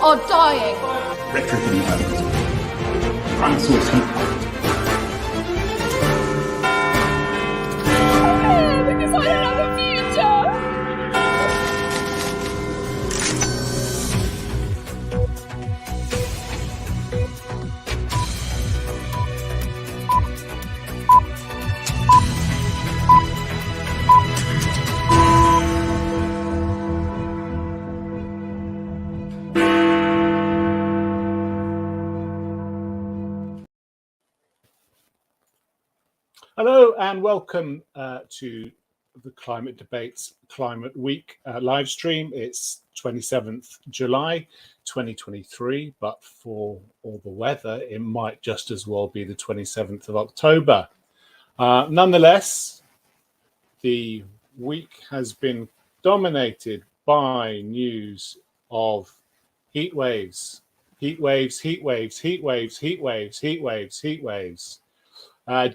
are dying. Rhetoric and alarmism. Dinosaurs heat wave. Because I don't have a future. Hello and welcome to the Climate Debates Climate Week live stream. It's 27th July 2023, but for all the weather, it might just as well be the 27th of October. Nonetheless, the week has been dominated by news of heat waves, heat waves, heat waves, heat waves, heat waves, heat waves, heat waves.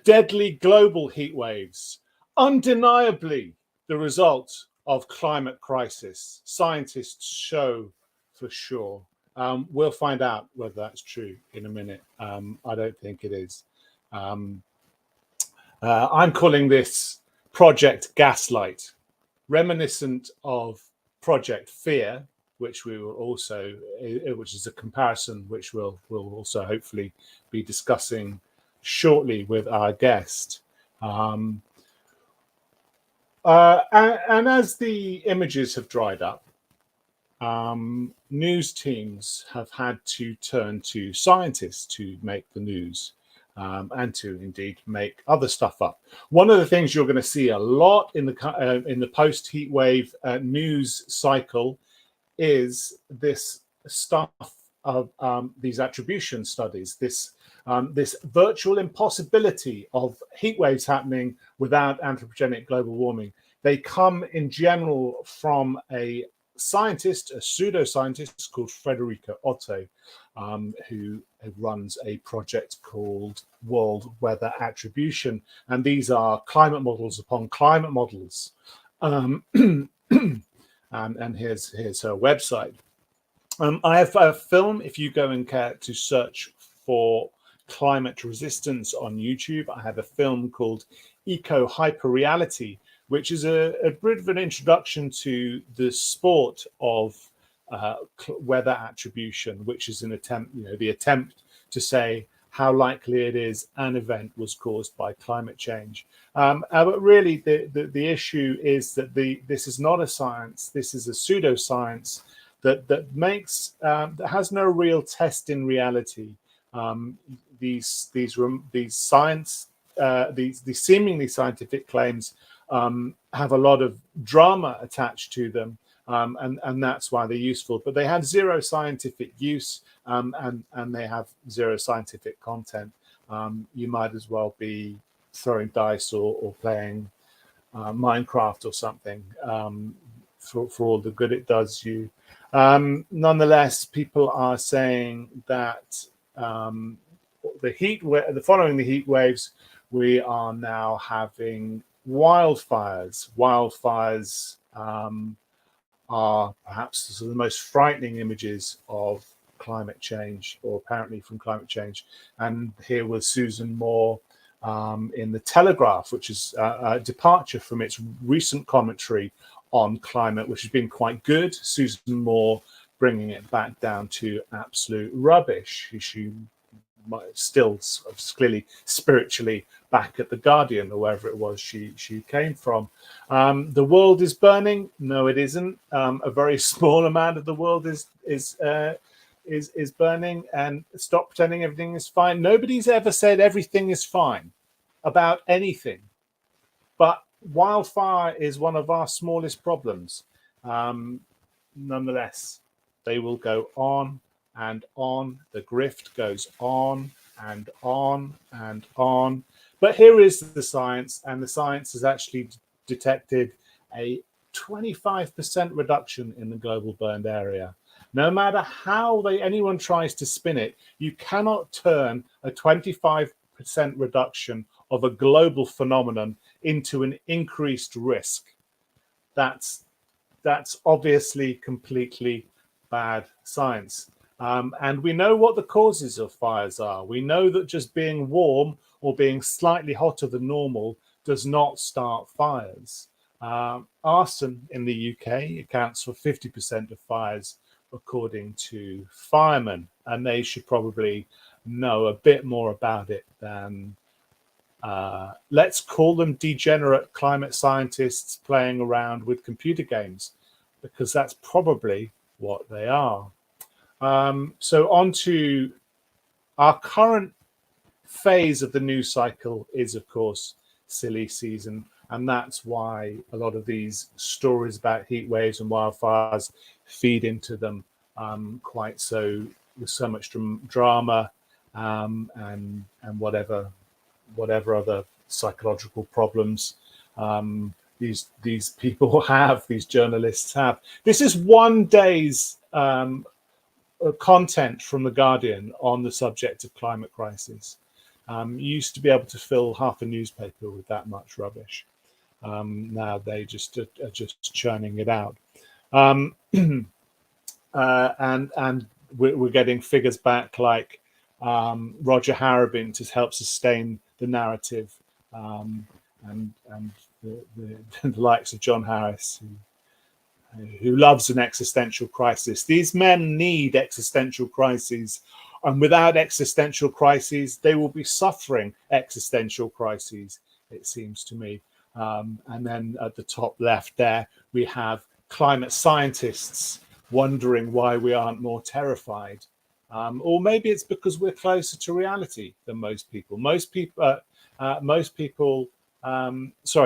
Deadly global heat waves, undeniably the result of climate crisis. Scientists show for sure. We'll find out whether that's true in a minute. I don't think it is. I'm calling this Project Gaslight, reminiscent of Project Fear, which we will also, which is a comparison which we'll also hopefully be discussing shortly with our guest. And as the images have dried up, news teams have had to turn to scientists to make the news and to indeed make other stuff up. One of the things you're going to see a lot in the post-heat wave news cycle is this stuff of these attribution studies, this virtual impossibility of heat waves happening without anthropogenic global warming. They come in general from a scientist, a pseudoscientist called Frederica Otto, who runs a project called World Weather Attribution. And these are climate models upon climate models. And here's her website. I have a film, if you go and care to search for climate resistance on YouTube, I have a film called Eco Hyperreality, which is a bit of an introduction to the sport of weather attribution, which is an attempt, the attempt to say how likely it is an event was caused by climate change. But really, the issue is that this is not a science. This is a pseudoscience that makes that has no real test in reality. These seemingly scientific claims have a lot of drama attached to them, and that's why they're useful. But they have zero scientific use, and they have zero scientific content. You might as well be throwing dice or playing Minecraft or something for all the good it does you. Nonetheless, people are saying that following the heat waves, we are now having wildfires. Wildfires are perhaps the most frightening images of climate change, or apparently from climate change. And here was Susan Moore in The Telegraph, which is a departure from its recent commentary on climate, which has been quite good. Susan Moore bringing it back down to absolute rubbish. She still sort of clearly spiritually back at the Guardian or wherever it was she came from. The world is burning. No, it isn't. A very small amount of the world is burning. And stop pretending everything is fine. Nobody's ever said everything is fine about anything, but wildfire is one of our smallest problems. Nonetheless, they will go on and on. The grift goes on and on and on. But here is the science, and the science has actually detected a 25% reduction in the global burned area. No matter how anyone tries to spin it, you cannot turn a 25% reduction of a global phenomenon into an increased risk. That's obviously completely bad science. And we know what the causes of fires are. We know that just being warm or being slightly hotter than normal does not start fires. Arson in the UK accounts for 50% of fires, according to firemen, and they should probably know a bit more about it than, let's call them degenerate climate scientists playing around with computer games, because that's probably what they are. So on to our current phase of the news cycle is, of course, silly season. And that's why a lot of these stories about heat waves and wildfires feed into them quite so, with so much drama and whatever other psychological problems these people have, these journalists have. This is one day's content from The Guardian on the subject of climate crisis. You used to be able to fill half a newspaper with that much rubbish. Now they just are just churning it out. And we're getting figures back like Roger Harabin to help sustain the narrative, and the likes of John Harris, who loves an existential crisis. These men need existential crises, and without existential crises, they will be suffering existential crises, it seems to me. And then at the top left there, we have climate scientists wondering why we aren't more terrified. Or maybe it's because we're closer to reality than most people.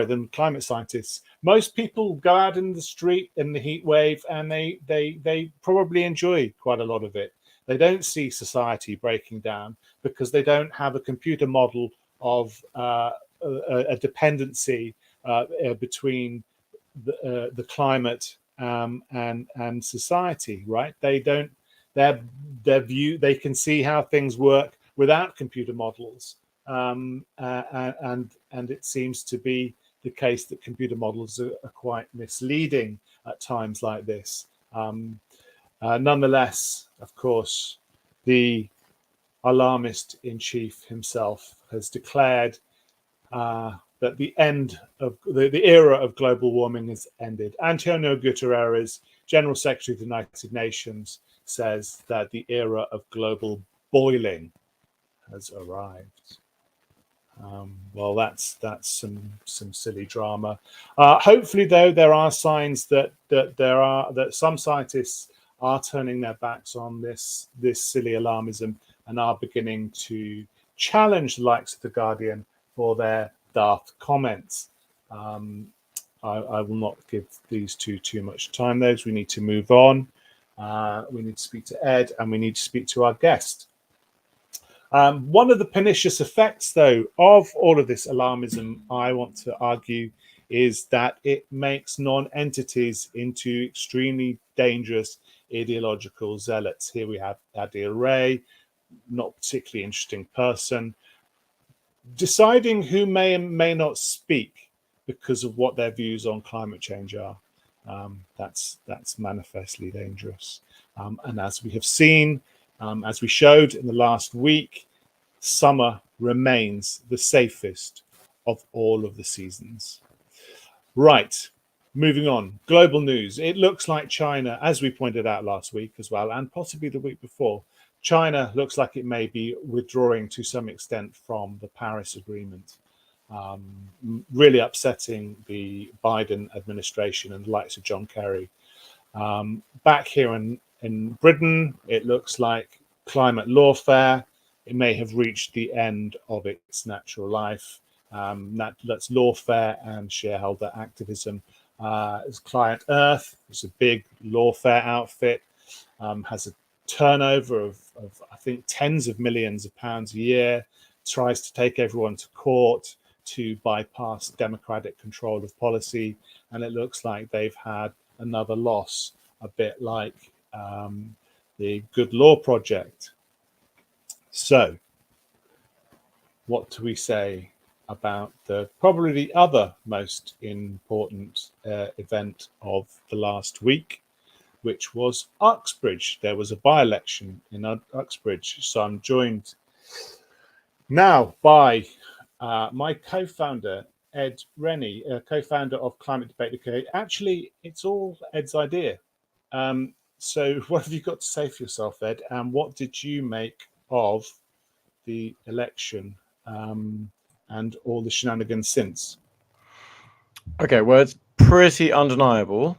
Than climate scientists. Most people go out in the street in the heat wave, and they probably enjoy quite a lot of it. They don't see society breaking down because they don't have a computer model of a dependency between the climate and society. Right? They don't. Their view. They can see how things work without computer models. And it seems to be the case that computer models are quite misleading at times like this. Nonetheless, of course, the alarmist in chief himself has declared that the end of the era of global warming has ended. Antonio Guterres, General Secretary of the United Nations, says that the era of global boiling has arrived. Well, that's some silly drama. Hopefully, though, there are signs that some scientists are turning their backs on this silly alarmism and are beginning to challenge the likes of The Guardian for their daft comments. I will not give these two too much time, though. We need to move on. We need to speak to Ed, and we need to speak to our guest. One of the pernicious effects, though, of all of this alarmism, I want to argue, is that it makes non-entities into extremely dangerous ideological zealots. Here we have Adil Ray, not particularly interesting person, deciding who may and may not speak because of what their views on climate change are. That's manifestly dangerous. And as we have seen, as we showed in the last week, summer remains the safest of all of the seasons. Right, moving on. Global news. It looks like China, as we pointed out last week as well, and possibly the week before, China looks like it may be withdrawing to some extent from the Paris Agreement, really upsetting the Biden administration and the likes of John Kerry. Back here in Britain, it looks like climate lawfare, it may have reached the end of its natural life. That's lawfare and shareholder activism. As Client Earth, it's a big lawfare outfit, has a turnover of I think tens of millions of pounds a year, tries to take everyone to court to bypass democratic control of policy, and it looks like they've had another loss, a bit like the Good Law Project. So, what do we say about probably the other most important event of the last week, which was Uxbridge. There was a by-election in Uxbridge. So I'm joined now by my co-founder, Ed Rennie, co-founder of Climate Debate UK. Actually, it's all Ed's idea. So what have you got to say for yourself, Ed? And what did you make of the election and all the shenanigans since? Okay, well, it's pretty undeniable,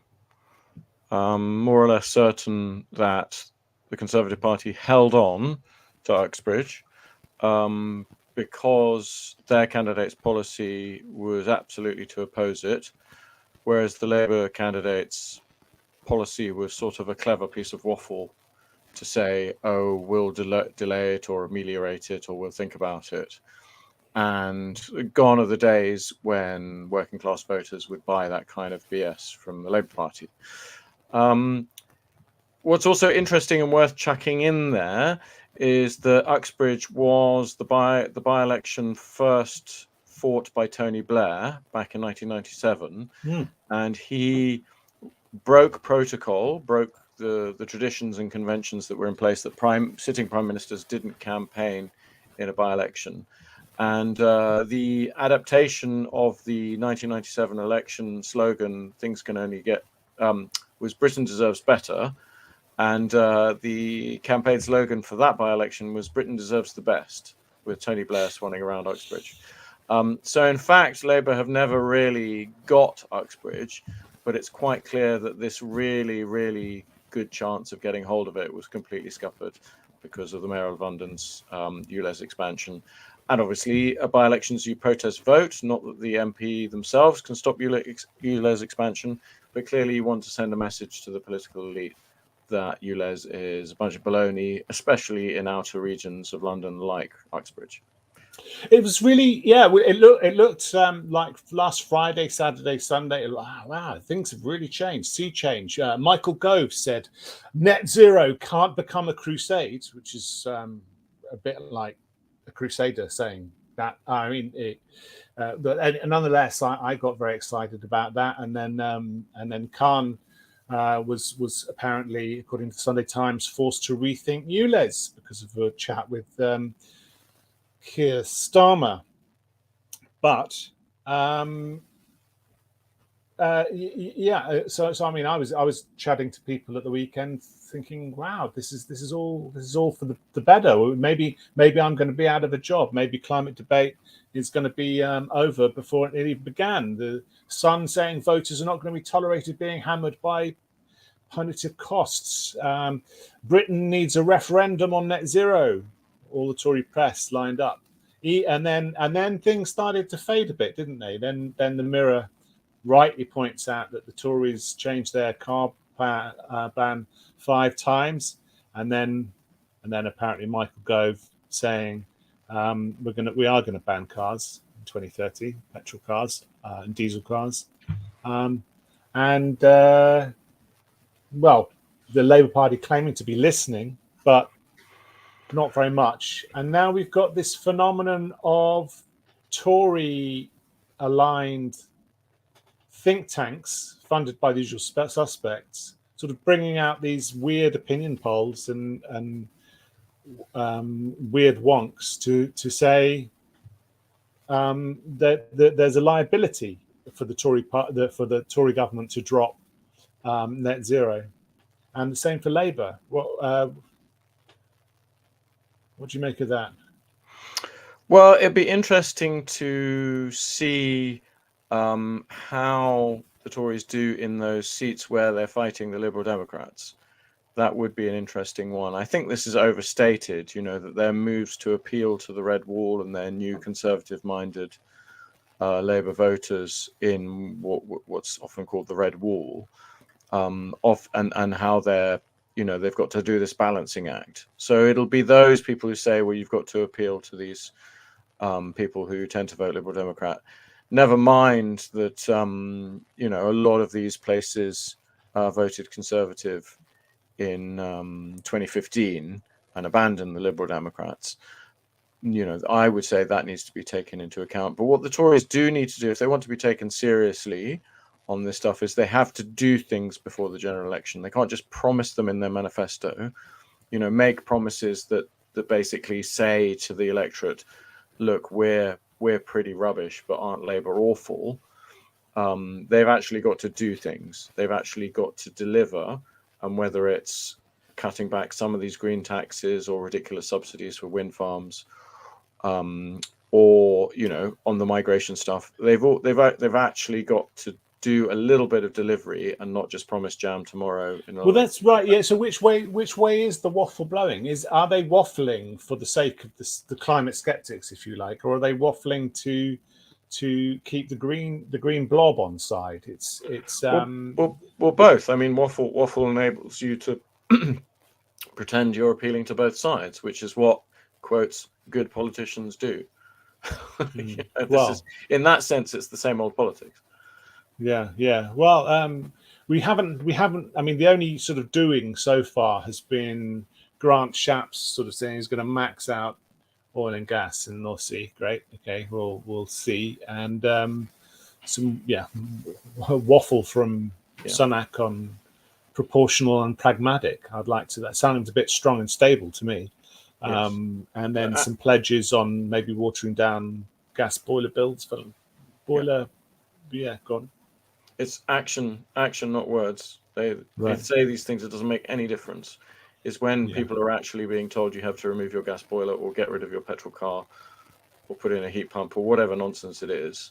more or less certain that the Conservative Party held on to Uxbridge because their candidate's policy was absolutely to oppose it, whereas the Labour candidate's policy was sort of a clever piece of waffle to say, oh, we'll delay it or ameliorate it or we'll think about it. And gone are the days when working class voters would buy that kind of BS from the Labour Party. What's also interesting and worth chucking in there is that Uxbridge was the by-election first fought by Tony Blair back in 1997. And he broke protocol, broke the traditions and conventions that were in place that sitting prime ministers didn't campaign in a by-election. And the adaptation of the 1997 election slogan, things can only get, was Britain deserves better. And the campaign slogan for that by-election was Britain deserves the best, with Tony Blair swanning around Uxbridge. So in fact, Labour have never really got Uxbridge, but it's quite clear that this really, really good chance of getting hold of it was completely scuppered because of the Mayor of London's ULEZ expansion. And obviously, by-elections, you protest vote, not that the MP themselves can stop ULEZ expansion, but clearly you want to send a message to the political elite that ULEZ is a bunch of baloney, especially in outer regions of London like Uxbridge. It was really, yeah. It looked like last Friday, Saturday, Sunday. Wow, things have really changed. Sea change. Michael Gove said, "Net zero can't become a crusade," which is a bit like a crusader saying that. I mean, but nonetheless, I got very excited about that. And then Khan was apparently, according to the Sunday Times, forced to rethink ULEZ because of a chat with Keir Starmer. But yeah, so I mean, I was chatting to people at the weekend, thinking, wow, this is all for the better. Maybe I'm going to be out of a job. Maybe Climate Debate is going to be over before it even began. The Sun saying voters are not going to be tolerated being hammered by punitive costs. Britain needs a referendum on net zero. All the Tory press lined up, and then things started to fade a bit, didn't they? Then the Mirror rightly points out that the Tories changed their car ban 5 times, and then apparently Michael Gove saying we are going to ban cars in 2030, petrol cars and diesel cars, well, the Labour Party claiming to be listening, but not very much. And now we've got this phenomenon of Tory-aligned think tanks funded by the usual suspects, sort of bringing out these weird opinion polls and weird wonks to say that there's a liability for the Tory government to drop net zero, and the same for Labour. What do you make of that? Well, it'd be interesting to see how the Tories do in those seats where they're fighting the Liberal Democrats. That would be an interesting one. I think this is overstated, that their moves to appeal to the red wall and their new conservative-minded Labour voters in what's often called the red wall, and how they're they've got to do this balancing act. So it'll be those people who say, well, you've got to appeal to these people who tend to vote Liberal Democrat. Never mind that, a lot of these places voted Conservative in 2015 and abandoned the Liberal Democrats. I would say that needs to be taken into account. But what the Tories do need to do, if they want to be taken seriously on this stuff is they have to do things before the general election. They can't just promise them in their manifesto, make promises that basically say to the electorate, look, we're pretty rubbish, but aren't Labour awful? They've actually got to do things. They've actually got to deliver, and whether it's cutting back some of these green taxes or ridiculous subsidies for wind farms, or on the migration stuff, they've actually got to do a little bit of delivery and not just promise jam tomorrow. Well, that's right. Yeah. So which way is the waffle blowing? Are they waffling for the sake of the climate skeptics, if you like, or are they waffling to keep the green blob on side? It's well, both. I mean, waffle enables you to pretend you're appealing to both sides, which is what, quotes, good politicians do. In that sense, it's the same old politics. Yeah. Well, we haven't. I mean, the only sort of doing so far has been Grant Shapps sort of saying he's going to max out oil and gas in the North Sea. Great. Okay, we'll see. And some waffle from Sunak on proportional and pragmatic. I'd like to. That sounds a bit strong and stable to me. Yes. And then some pledges on maybe watering down gas boiler builds for boiler. Yeah, go on. It's action, not words. They say these things. It doesn't make any difference. It's when people are actually being told you have to remove your gas boiler or get rid of your petrol car or put in a heat pump or whatever nonsense it is.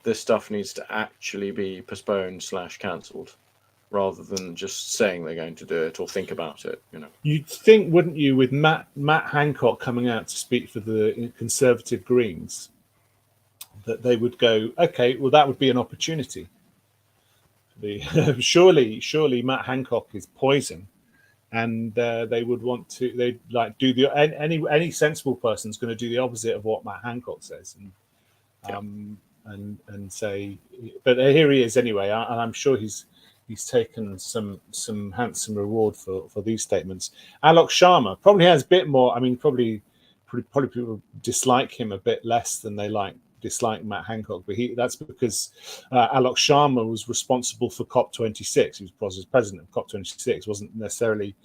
This stuff needs to actually be postponed / cancelled, rather than just saying they're going to do it or think about it. You'd think, wouldn't you, with Matt Hancock coming out to speak for the Conservative Greens, that they would go, okay, well, that would be an opportunity. Surely Matt Hancock is poison, and they would want to. They'd like do the any sensible person's going to do the opposite of what Matt Hancock says, and say. But here he is anyway, and I'm sure he's taken some handsome reward for these statements. Alok Sharma probably has a bit more. I mean, probably people dislike him a bit less than they dislike Matt Hancock, but that's because Alok Sharma was responsible for COP26. He was president of COP26, wasn't necessarily,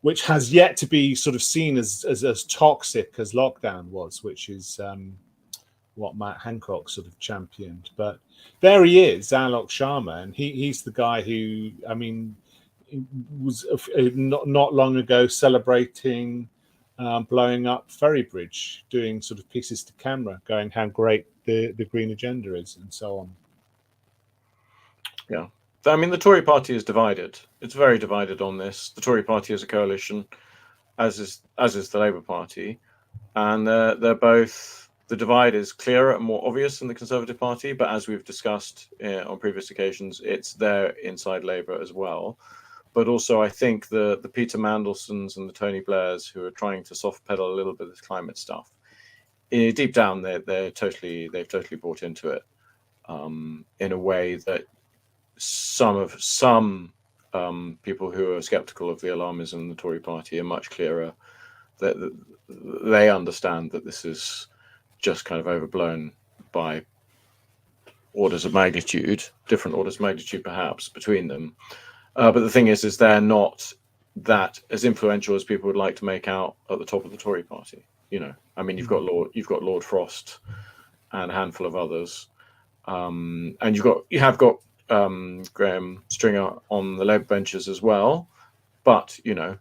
which has yet to be sort of seen as toxic as lockdown was, which is what Matt Hancock sort of championed. But there he is, Alok Sharma, and he's the guy who, I mean, was not long ago celebrating blowing up Ferrybridge, doing sort of pieces to camera, going how great the green agenda is, and so on. Yeah, I mean, the Tory party is divided. It's very divided on this. The Tory party is a coalition, as is the Labour Party, and they're both. The divide is clearer and more obvious in the Conservative Party, but as we've discussed on previous occasions, it's there inside Labour as well. But also, I think the Peter Mandelsons and the Tony Blairs, who are trying to soft pedal a little bit of this climate stuff, deep down they've totally bought into it, in a way that some people who are skeptical of the alarmism in the Tory party are much clearer that they understand that this is just kind of overblown by orders of magnitude, different orders of magnitude perhaps between them. But the thing is they're not that as influential as people would like to make out at the top of the Tory party. I mean, you've got Lord Frost and a handful of others, and you have got Graham Stringer on the Labour benches as well. But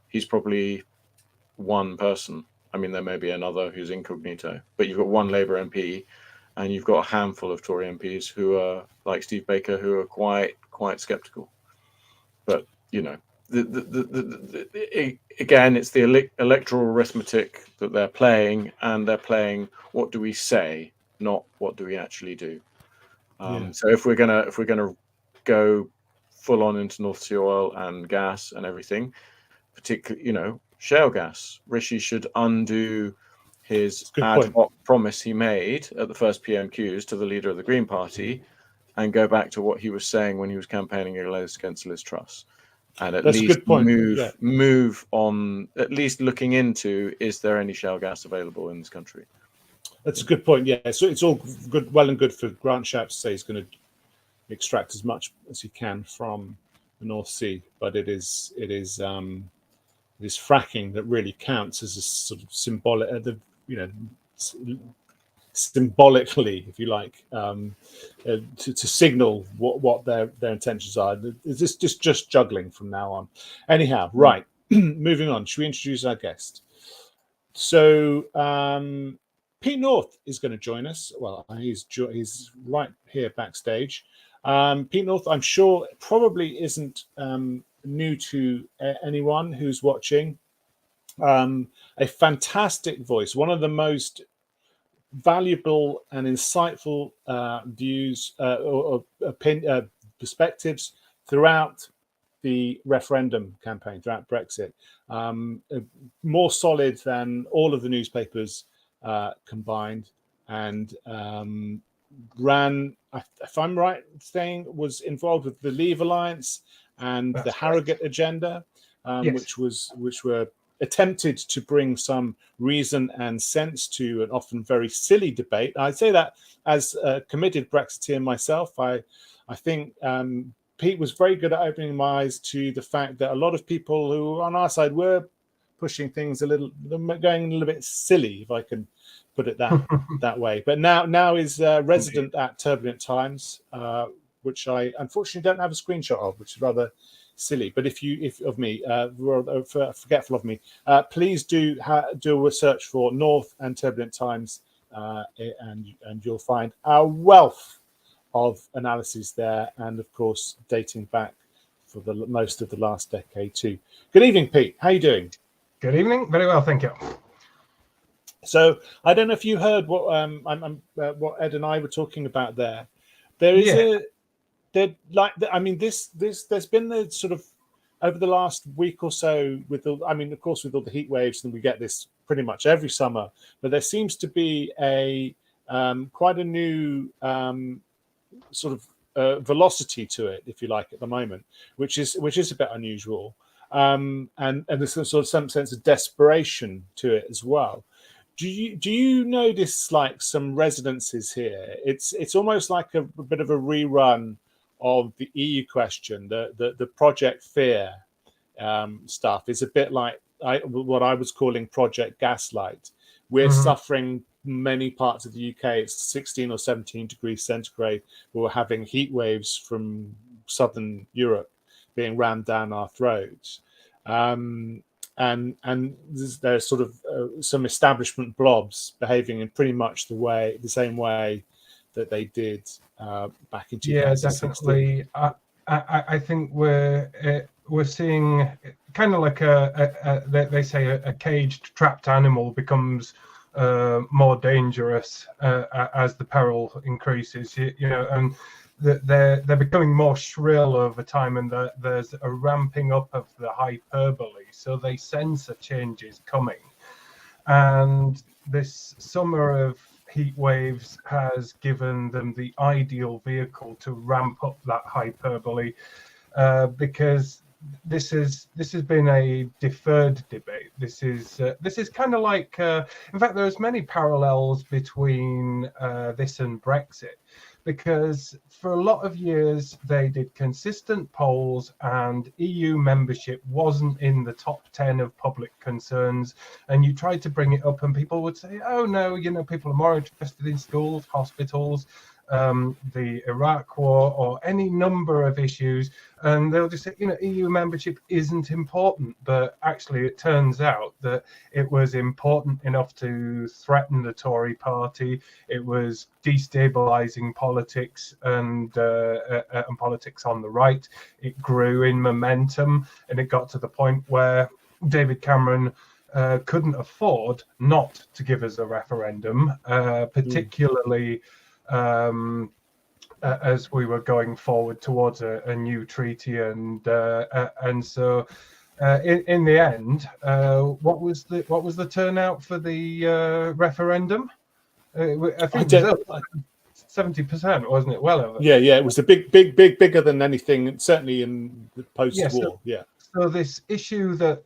he's probably one person. I mean, there may be another who's incognito, but you've got one Labour MP, and you've got a handful of Tory MPs who are like Steve Baker, who are quite sceptical. But again, it's the electoral arithmetic that they're playing, and they're playing what do we say, not what do we actually do. So if we're gonna go full on into North Sea oil and gas and everything, particularly shale gas, Rishi should undo his ad hoc promise he made at the first PMQs to the leader of the Green Party, and go back to what he was saying when he was campaigning against Liz Truss, and at least move on, at least looking into, is there any shale gas available in this country? That's a good point. Yeah, so it's all good, well and good for Grant Shapps to say he's going to, extract as much as you can from the North Sea, but it is fracking that really counts as a sort of symbolic, symbolically, if you like, to signal what their intentions are. It's just juggling from now on. Anyhow, right. Moving on. Should we introduce our guest? So Pete North is going to join us. Well, he's right here backstage. Pete North, I'm sure, probably isn't new to anyone who's watching. A fantastic voice, one of the most valuable and insightful views or perspectives throughout the referendum campaign, throughout Brexit. More solid than all of the newspapers combined, and ran, if I'm right saying, was involved with the Leave Alliance and the Harrogate agenda, yes. which were attempted to bring some reason and sense to an often very silly debate. I say that as a committed Brexiteer myself. I think Pete was very good at opening my eyes to the fact that a lot of people who on our side were pushing things going a little bit silly, if I can put it that way. But now is resident at Turbulent Times, which I unfortunately don't have a screenshot of, which is rather silly. But if forgetful of me, please do a search for North and Turbulent Times, and you'll find a wealth of analyses there, and of course dating back for the most of the last decade too. Good evening, Pete. How are you doing? Good evening. Very well, thank you. So I don't know if you heard what what Ed and I were talking about there. There is there's been the sort of over the last week or so with of course with all the heat waves, and we get this pretty much every summer, but there seems to be a quite a new sort of velocity to it, if you like, at the moment, which is a bit unusual, and there's sort of some sense of desperation to it as well. Do you notice like some resonances here? It's almost like a bit of a rerun of the EU question. The Project Fear stuff is a bit like what I was calling Project Gaslight. We're suffering many parts of the UK. It's 16 or 17 degrees centigrade. We're having heat waves from southern Europe being rammed down our throats. And there's sort of some establishment blobs behaving in pretty much the same way that they did back in 2016. Yeah, definitely. I think we're seeing kind of like they say a caged, trapped animal becomes more dangerous as the peril increases. And they're becoming more shrill over time, and there's a ramping up of the hyperbole, so they sense a change is coming. And this summer of heat waves has given them the ideal vehicle to ramp up that hyperbole, because this has been a deferred debate. This is kind of like, in fact, there's many parallels between this and Brexit, because for a lot of years they did consistent polls and EU membership wasn't in the top 10 of public concerns, and you tried to bring it up and people would say, oh no, people are more interested in schools, hospitals, the Iraq war, or any number of issues, and they'll just say, EU membership isn't important. But actually it turns out that it was important enough to threaten the Tory party. It was destabilizing politics and politics on the right. It grew in momentum, and it got to the point where David Cameron couldn't afford not to give us a referendum, particularly as we were going forward towards a new treaty, and so in the end, what was the turnout for the referendum? I think it was 70%, wasn't it? Well over. Yeah, it was a bigger than anything, certainly in the post-war. So this issue that,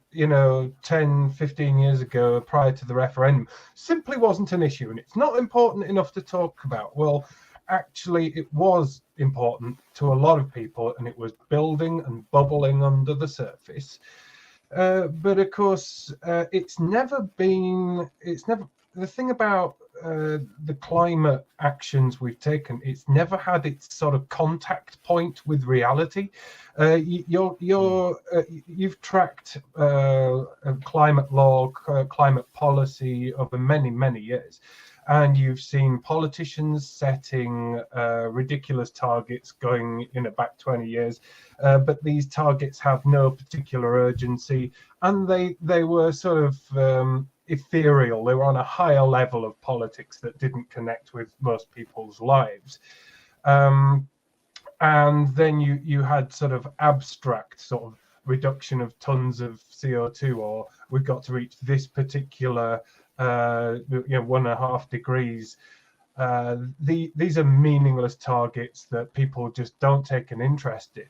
10, 15 years ago, prior to the referendum, simply wasn't an issue, and it's not important enough to talk about. Well, actually it was important to a lot of people, and it was building and bubbling under the surface. But of course, it's never the thing about the climate actions we've taken. It's never had its sort of contact point with reality. You've tracked climate law, climate policy over many years, and you've seen politicians setting ridiculous targets going back 20 years, but these targets have no particular urgency, and they were sort of ethereal. They were on a higher level of politics that didn't connect with most people's lives. And then you had sort of abstract sort of reduction of tons of CO2, or we've got to reach this particular 1.5 degrees. These are meaningless targets that people just don't take an interest in.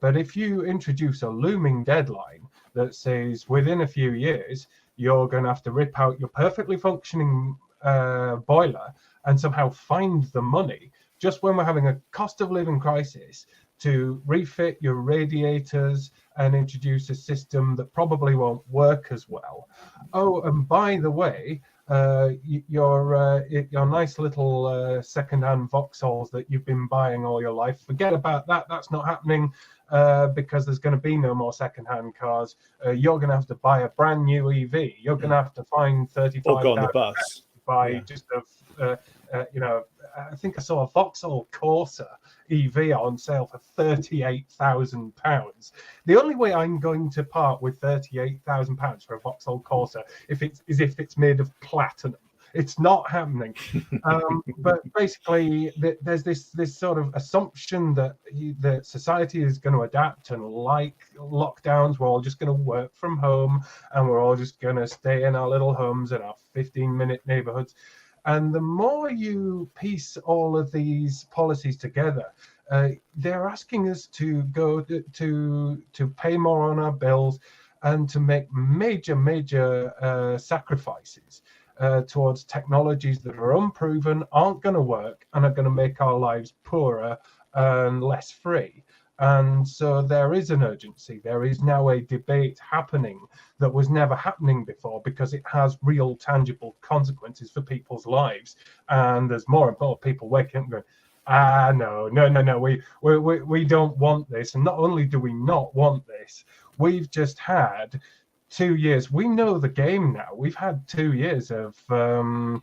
But if you introduce a looming deadline that says within a few years you're going to have to rip out your perfectly functioning boiler and somehow find the money just when we're having a cost of living crisis to refit your radiators and introduce a system that probably won't work as well. Oh, and by the way, your nice little second-hand Vauxhalls that you've been buying all your life, forget about that. That's not happening because there's going to be no more second-hand cars. You're going to have to buy a brand new EV. You're going to have to find 35,000 or go on the bus. Buy just I think I saw a Vauxhall Corsa EV on sale for £38,000. The only way I'm going to part with £38,000 for a Vauxhall Corsa is if it's made of platinum. It's not happening. But basically, there's this sort of assumption that society is going to adapt, and like lockdowns, we're all just going to work from home, and we're all just going to stay in our little homes in our 15-minute neighborhoods. And the more you piece all of these policies together, they're asking us to go to pay more on our bills and to make major sacrifices towards technologies that are unproven, aren't going to work, and are going to make our lives poorer and less free. And so there is an urgency. There is now a debate happening that was never happening before, because it has real tangible consequences for people's lives. And there's more and more people waking up and going, no, we don't want this. And not only do we not want this, we've just had 2 years. We know the game now. We've had 2 years of the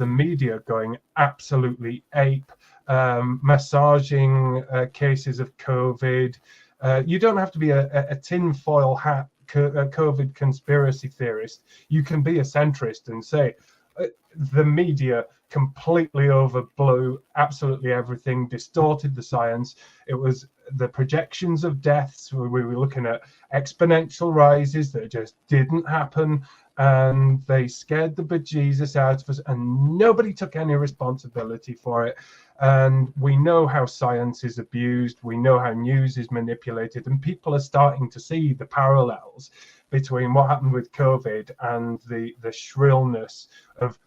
media going absolutely ape, massaging cases of COVID. You don't have to be a tinfoil hat COVID conspiracy theorist. You can be a centrist and say the media completely overblew absolutely everything, distorted the science. It was the projections of deaths. We were looking at exponential rises that just didn't happen, and they scared the bejesus out of us, and nobody took any responsibility for it. And we know how science is abused. We know how news is manipulated, and people are starting to see the parallels between what happened with COVID and the shrillness of,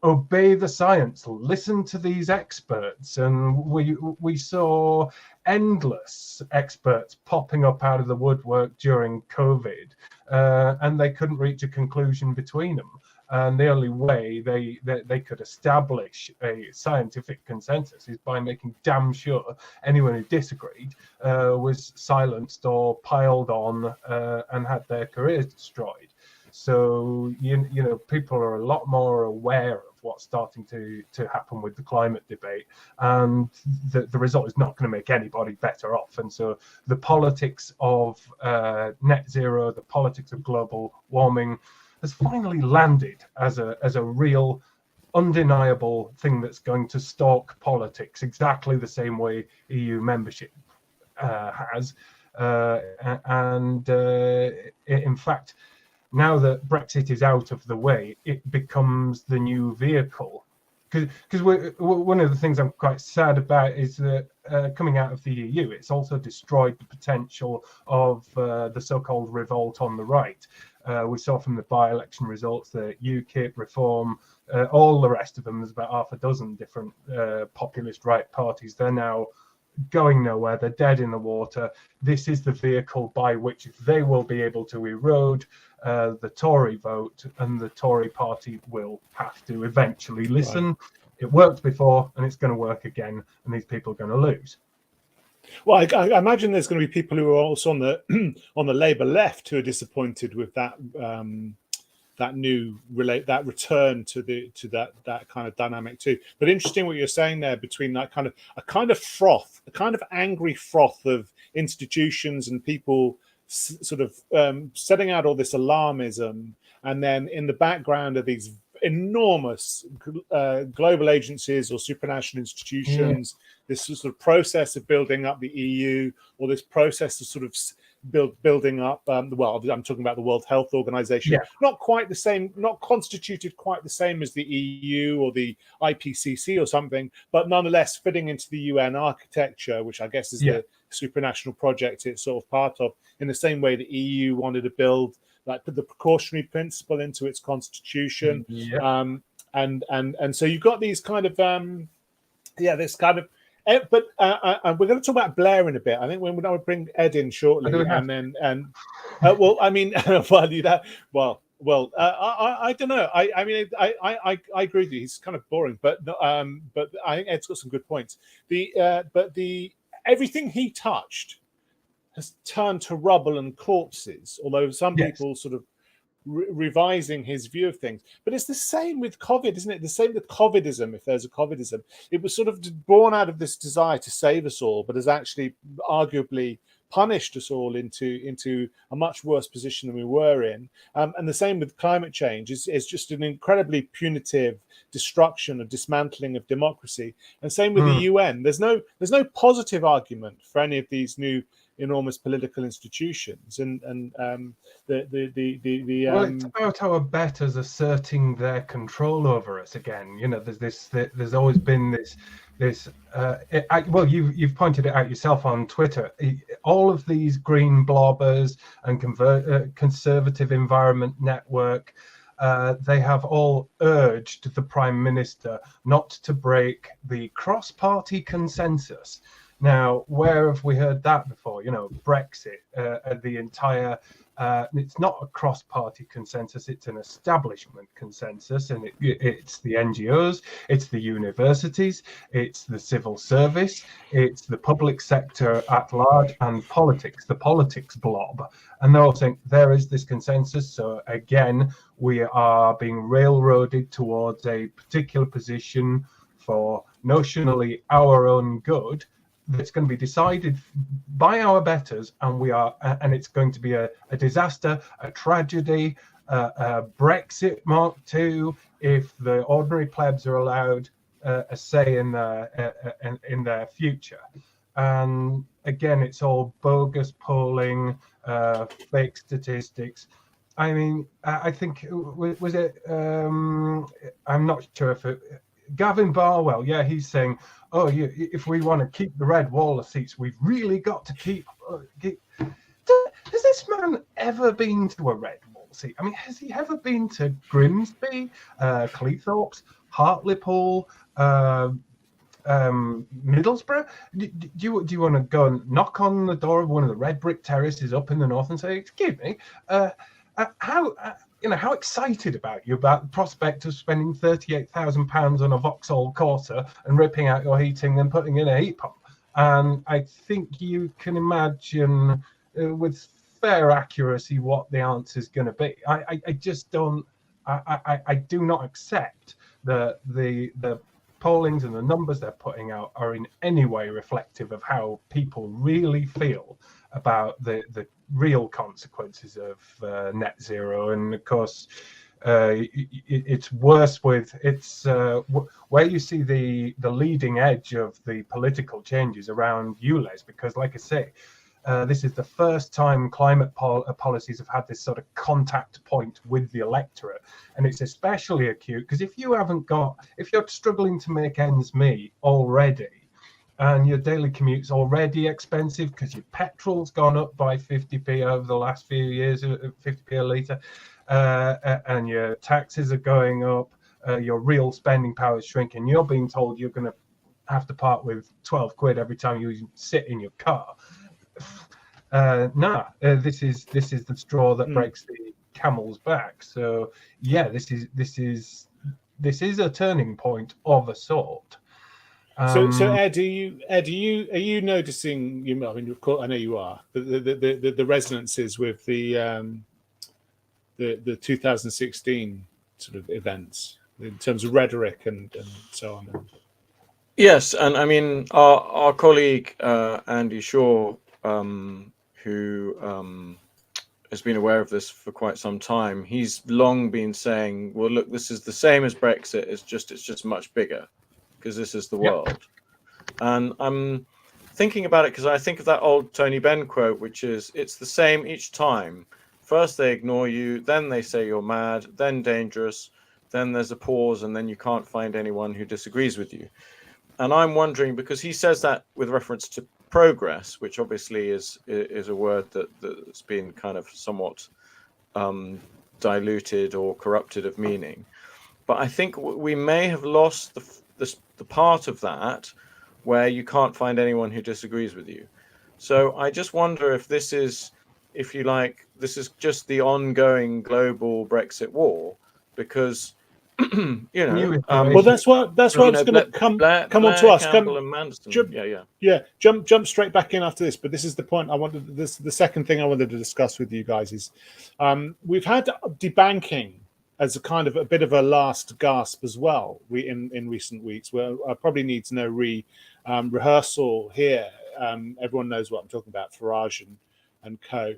obey the science, listen to these experts. And we saw endless experts popping up out of the woodwork during COVID, and they couldn't reach a conclusion between them. And the only way they could establish a scientific consensus is by making damn sure anyone who disagreed was silenced or piled on and had their careers destroyed. So people are a lot more aware of what's starting to happen with the climate debate, and the result is not going to make anybody better off. And so the politics of net zero, the politics of global warming, has finally landed as a real, undeniable thing that's going to stalk politics exactly the same way EU membership has. In fact, now that Brexit is out of the way, it becomes the new vehicle. Because one of the things I'm quite sad about is that coming out of the EU, it's also destroyed the potential of the so-called revolt on the right. We saw from the by-election results that UKIP, Reform, all the rest of them, there's about half a dozen different populist right parties. They're now going nowhere. They're dead in the water. This is the vehicle by which they will be able to erode the Tory vote, and the Tory party will have to eventually listen. Right. It worked before, and it's going to work again, and these people are going to lose. Well, I imagine there's going to be people who are also on the on the Labour left who are disappointed with that that return to that kind of dynamic too. But interesting what you're saying there between that kind of froth, a kind of angry froth of institutions and people sort of setting out all this alarmism, and then in the background of these enormous global agencies or supranational institutions, this sort of process of building up the EU, or this process of sort of building up well, I'm talking about the World Health Organization, not quite the same, not constituted quite the same as the EU or the IPCC or something, but nonetheless fitting into the UN architecture, which I guess is the supranational project it's sort of part of, in the same way the EU wanted to build, like, put the precautionary principle into its constitution. And so you've got these kind of this kind of but we're going to talk about Blair in a bit. I think when I bring Ed in shortly, well, I mean, well, I don't know. I mean, I agree with you. He's kind of boring, but I think Ed's got some good points. Everything he touched has turned to rubble and corpses, although some people sort of revising his view of things. But it's the same with COVID, isn't it? The same with COVIDism, if there's a COVIDism. It was sort of born out of this desire to save us all, but has actually arguably punished us all into a much worse position than we were in. And the same with climate change. It's just an incredibly punitive destruction, a dismantling of democracy. And same with the UN. There's no positive argument for any of these new enormous political institutions, and it's about our betters asserting their control over us again. You know, there's always been this well, you've pointed it out yourself on Twitter. All of these green blobbers and conservative environment network, they have all urged the Prime Minister not to break the cross-party consensus. Now, where have we heard that before? You know, Brexit, the entire, it's not a cross-party consensus, it's an establishment consensus, and it's the NGOs, it's the universities, it's the civil service, it's the public sector at large, and politics, the politics blob. And they're all saying there is this consensus, so again, we are being railroaded towards a particular position for notionally our own good, that's going to be decided by our betters, and it's going to be a disaster, a tragedy, a Brexit Mark II, if the ordinary plebs are allowed a say in their future. And again, it's all bogus polling, fake statistics. I mean, I think, was it, I'm not sure if it, Gavin Barwell, he's saying, if we want to keep the red wall of seats, we've really got to keep. Has this man ever been to a red wall seat? I mean, has he ever been to Grimsby, Cleethorpes, Hartlepool, Middlesbrough? Do you want to go and knock on the door of one of the red brick terraces up in the north and say, "Excuse me, how excited about the prospect of spending £38,000 on a Vauxhall Corsa and ripping out your heating and putting in a heat pump?" And I think you can imagine with fair accuracy what the answer is going to be. I just don't. I do not accept that the pollings and the numbers they're putting out are in any way reflective of how people really feel about the real consequences of net zero. And of course, it's worse with where you see the leading edge of the political changes around ULEZ, because like I say, this is the first time climate policies have had this sort of contact point with the electorate. And it's especially acute because if you're struggling to make ends meet already, and your daily commute's already expensive because your petrol's gone up by 50p over the last few years, 50p a litre, and your taxes are going up, your real spending power is shrinking. You're being told you're going to have to part with 12 quid every time you sit in your car. This is the straw that breaks the camel's back. So yeah, this is a turning point of a sort. So Ed, are you noticing? I mean, of course, I know you are. The resonances with the 2016 sort of events in terms of rhetoric and so on. Yes, and I mean our colleague Andy Shaw, who has been aware of this for quite some time. He's long been saying, "Well, look, this is the same as Brexit. It's just much bigger." Because this is the world. And I'm thinking about it because I think of that old Tony Benn quote, which is, it's the same each time. First they ignore you, then they say you're mad, then dangerous, then there's a pause, and then you can't find anyone who disagrees with you. And I'm wondering, because he says that with reference to progress, which obviously is a word that's been kind of somewhat diluted or corrupted of meaning. But I think we may have lost the part of that where you can't find anyone who disagrees with you. So I just wonder if this is, if you like, this is just the ongoing global Brexit war, because well, that's what it's going to come on to us. Campbell and Manson. Jump straight back in after this. But this is the point I wanted. This the second thing I wanted to discuss with you guys is we've had debanking as a kind of a bit of a last gasp as well. In recent weeks, where I probably need to know rehearsal here. Everyone knows what I'm talking about, Farage and co.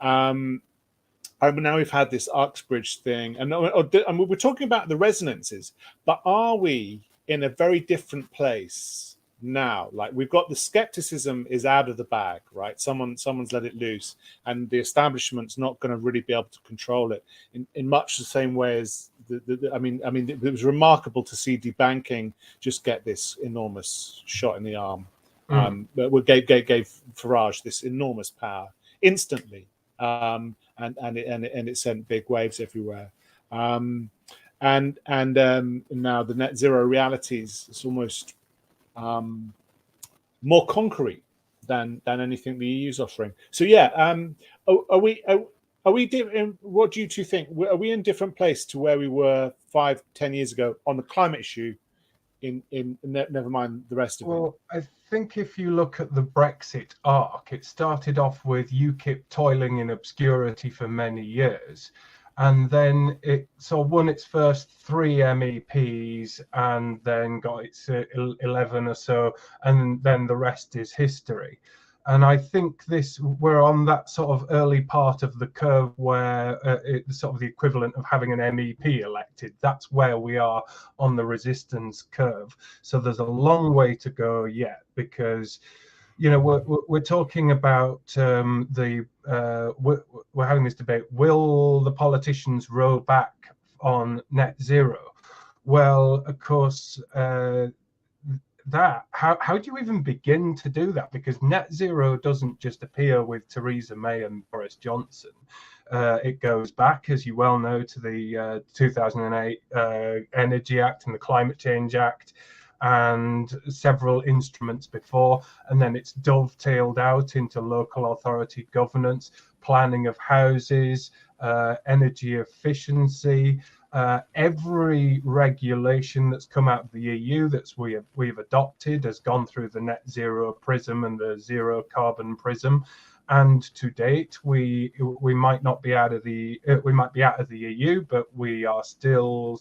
Now we've had this Uxbridge thing, and we're talking about the resonances, but are we in a very different place now? Like, we've got the skepticism is out of the bag, right? Someone's let it loose, and the establishment's not going to really be able to control it in much the same way as I mean, it was remarkable to see debanking just get this enormous shot in the arm. But we gave Farage this enormous power instantly. And it sent big waves everywhere, and now the net zero realities, it's almost more concrete than anything the EU's offering. So are we different? What do you two think? Are we in a different place to where we were 5-10 years ago on the climate issue? Never mind the rest of it. Well, I think if you look at the Brexit arc, it started off with UKIP toiling in obscurity for many years, and then it won its first 3 MEPs, and then got its 11 or so, and then the rest is history. And I think we're on that sort of early part of the curve where it's sort of the equivalent of having an MEP elected. That's where we are on the resistance curve. So there's a long way to go yet, because we're talking about we're having this debate: will the politicians row back on net zero? Well, of course. How do you even begin to do that? Because net zero doesn't just appear with Theresa May and Boris Johnson. It goes back, as you well know, to the 2008 Energy Act and the Climate Change Act, and several instruments before, and then it's dovetailed out into local authority governance, planning of houses, energy efficiency. Every regulation that's come out of the EU that we've adopted has gone through the net zero prism and the zero carbon prism, and to date we might not be out of the EU, but we are still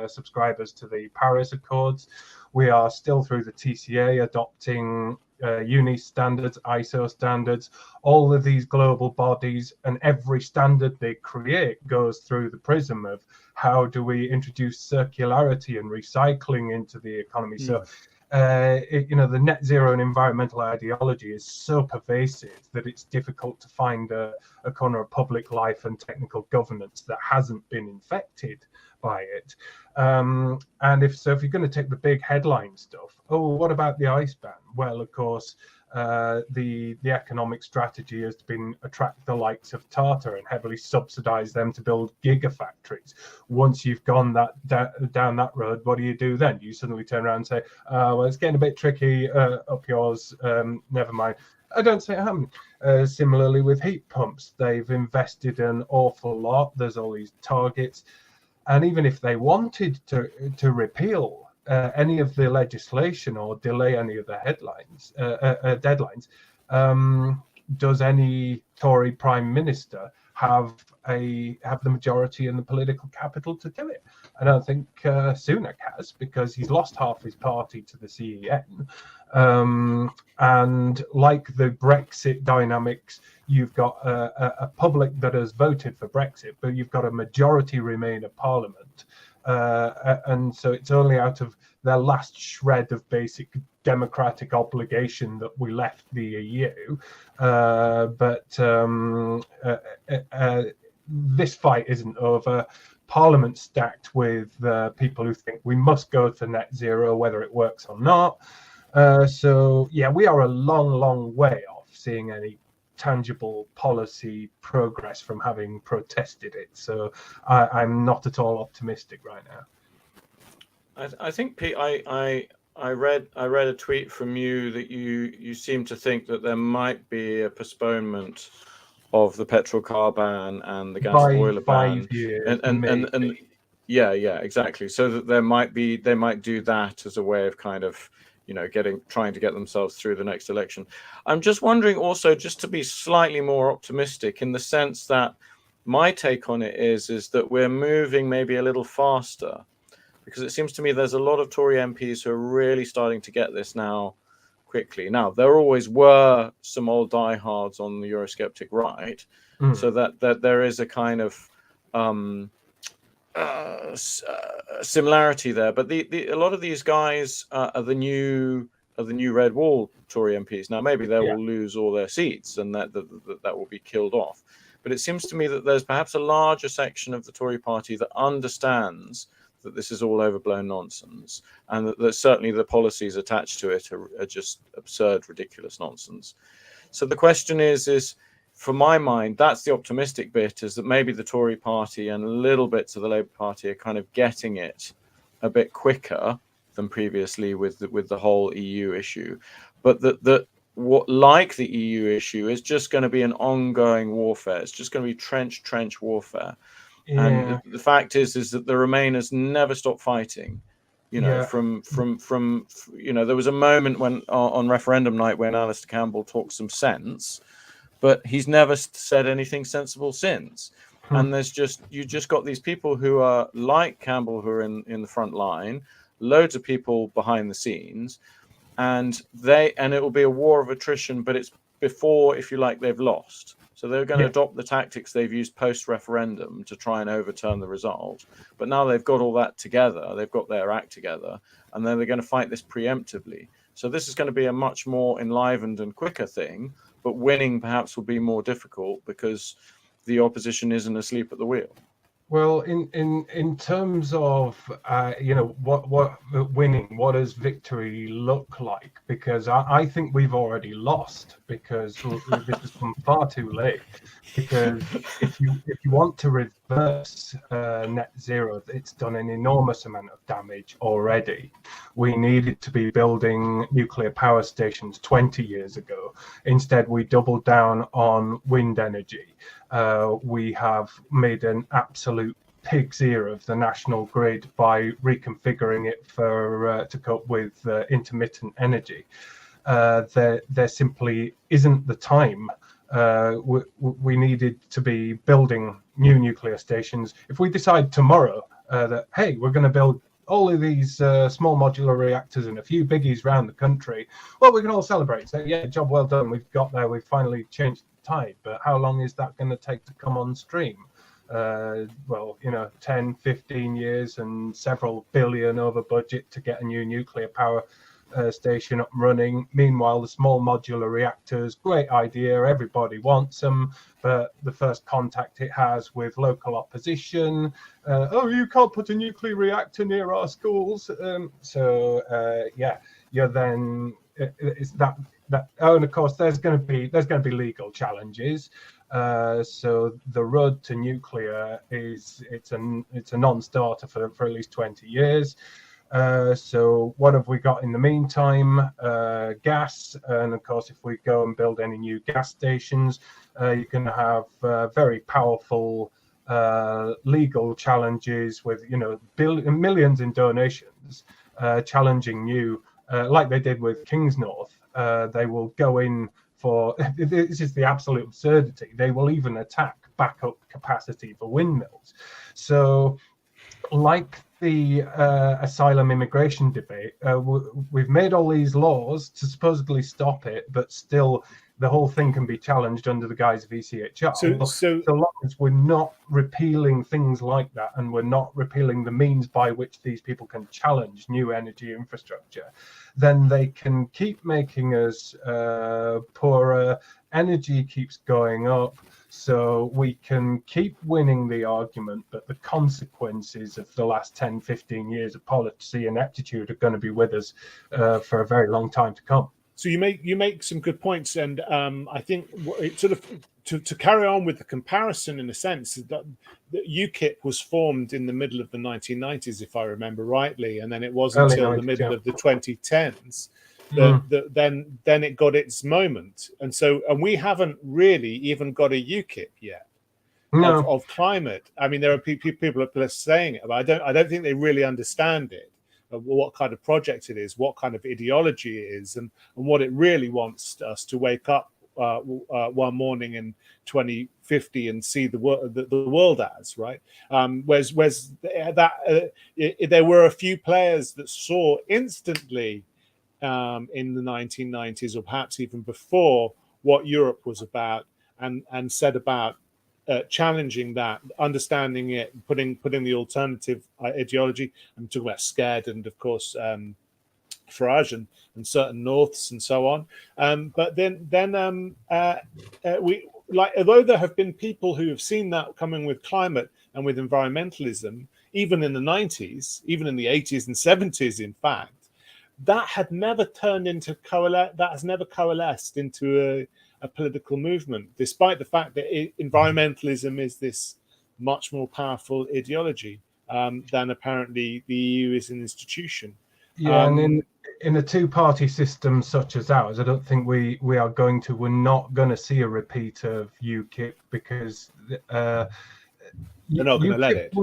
subscribers to the Paris Accords. We are still through the TCA adopting UNIS standards, ISO standards, all of these global bodies, and every standard they create goes through the prism of how do we introduce circularity and recycling into the economy. So the net zero and environmental ideology is so pervasive that it's difficult to find a corner of public life and technical governance that hasn't been infected by it. And if you're going to take the big headline stuff, what about the ice ban? Well, of course, the economic strategy has been attract the likes of Tata and heavily subsidize them to build gigafactories. Once you've gone down that road, what do you do then? You suddenly turn around and say, well, it's getting a bit tricky up yours, never mind. I don't see it happening. Similarly with heat pumps, they've invested an awful lot. There's all these targets. And even if they wanted to repeal any of the legislation or delay any of the deadlines, does any Tory Prime Minister have the majority in the political capital to do it? I don't think Sunak has, because he's lost half his party to the CEN. And like the Brexit dynamics, you've got a public that has voted for Brexit, but you've got a majority Remainer Parliament. And so it's only out of their last shred of basic democratic obligation that we left the EU. This fight isn't over. Parliament stacked with people who think we must go to net zero, whether it works or not. So yeah, we are a long way off seeing any tangible policy progress from having protested it. So I'm not at all optimistic right now. I think, Pete, I read a tweet from you that you seem to think that there might be a postponement of the petrol car ban and the gas boiler ban. 5 years, and yeah, exactly. So that they might do that as a way of kind of, trying to get themselves through the next election. I'm just wondering also, just to be slightly more optimistic, in the sense that my take on it is that we're moving maybe a little faster, because it seems to me there's a lot of Tory MPs who are really starting to get this now quickly. Now, there always were some old diehards on the Eurosceptic right, so that there is a kind of similarity there. But a lot of these guys are the new Red Wall Tory MPs. Now, maybe they will lose all their seats, and that will be killed off. But it seems to me that there's perhaps a larger section of the Tory party that understands that this is all overblown nonsense, and that certainly the policies attached to it are just absurd, ridiculous nonsense. So the question is, for my mind, that's the optimistic bit, is that maybe the Tory party and little bits of the Labour Party are kind of getting it a bit quicker than previously with the whole EU issue, but that what, like the EU issue, is just going to be an ongoing warfare. It's just going to be trench warfare. Yeah. And the fact is that the Remainers never stop fighting. From there was a moment when on referendum night when Alistair Campbell talked some sense, but he's never said anything sensible since. And you just got these people who are like Campbell, who are in the front line, loads of people behind the scenes, and it will be a war of attrition, but it's before, if you like, they've lost. So they're going to adopt the tactics they've used post-referendum to try and overturn the result. But now they've got all that together, they've got their act together, and then they're going to fight this preemptively. So this is going to be a much more enlivened and quicker thing, but winning perhaps will be more difficult because the opposition isn't asleep at the wheel. Well, in terms of what winning, what does victory look like? Because I think we've already lost, because this has come far too late. Because if you want to reverse net zero, it's done an enormous amount of damage already. We needed to be building nuclear power stations 20 years ago. Instead, we doubled down on wind energy. We have made an absolute pig's ear of the national grid by reconfiguring it to cope with intermittent energy. There simply isn't the time. We needed to be building new nuclear stations. If we decide tomorrow that, hey, we're going to build all of these small modular reactors and a few biggies around the country, well, we can all celebrate. So, yeah, job well done. We've got there. We've finally changed the tide. But how long is that going to take to come on stream? 10, 15 years and several billion over budget to get a new nuclear power station up and running. Meanwhile, the small modular reactors, great idea, everybody wants them, but the first contact it has with local opposition, oh, you can't put a nuclear reactor near our schools. You're then it's that. Oh, and of course, there's going to be legal challenges. So the road to nuclear it's a non-starter for at least 20 years. So what have we got in the meantime? Gas, and of course, if we go and build any new gas stations, you're going to have very powerful legal challenges with millions in donations, challenging new, like they did with Kingsnorth. They will go in for, this is the absolute absurdity, they will even attack backup capacity for windmills. So like the asylum immigration debate, we've made all these laws to supposedly stop it, but still the whole thing can be challenged under the guise of ECHR. So long as we're not repealing things like that, and we're not repealing the means by which these people can challenge new energy infrastructure, then they can keep making us poorer. Energy keeps going up, so we can keep winning the argument, but the consequences of the last 10, 15 years of policy ineptitude are going to be with us for a very long time to come. So you make some good points, and I think it sort of to carry on with the comparison, in a sense, that UKIP was formed in the middle of the 1990s, if I remember rightly, and then it wasn't until the middle of the 2010s that then it got its moment, and we haven't really even got a UKIP yet. Of climate. I mean, there are people are saying it, but I don't think they really understand it. What kind of project it is, what kind of ideology it is, and what it really wants us to wake up one morning in 2050 and see the world as, right? Whereas there were a few players that saw instantly in the 1990s, or perhaps even before, what Europe was about, and said about challenging that, understanding it, putting the alternative ideology. I'm talking about Scared and, of course, Farage and certain Norths and so on. But then although there have been people who have seen that coming with climate and with environmentalism, even in the 90s, even in the 80s and 70s, in fact, that had never turned into that has never coalesced into a political movement, despite the fact that environmentalism is this much more powerful ideology than apparently the EU is an institution. Yeah, and in a two-party system such as ours, I don't think we're not going to see a repeat of UKIP, because they're not going to let it.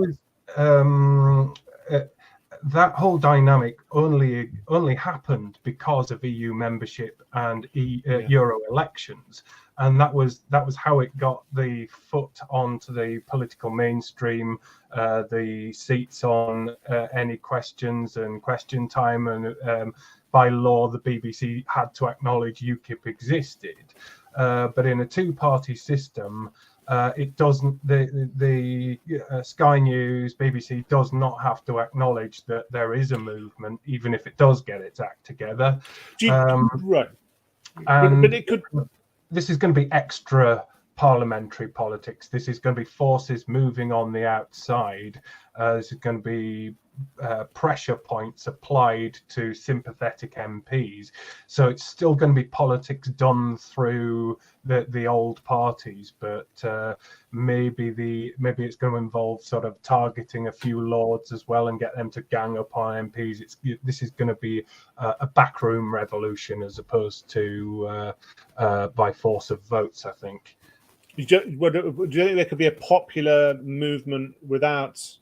That whole dynamic only happened because of EU membership and Euro elections, and that was how it got the foot onto the political mainstream, the seats on any questions and question time, and by law the BBC had to acknowledge UKIP existed. But in a two-party system, it doesn't. The Sky News, BBC does not have to acknowledge that there is a movement, even if it does get its act together. Right, but it could. This is going to be extra parliamentary politics. This is going to be forces moving on the outside. This is going to be pressure points applied to sympathetic MPs. So it's still going to be politics done through the old parties, but maybe it's going to involve sort of targeting a few lords as well and get them to gang up on MPs. This is going to be a backroom revolution as opposed to by force of votes, I think. Do you think there could be a popular movement without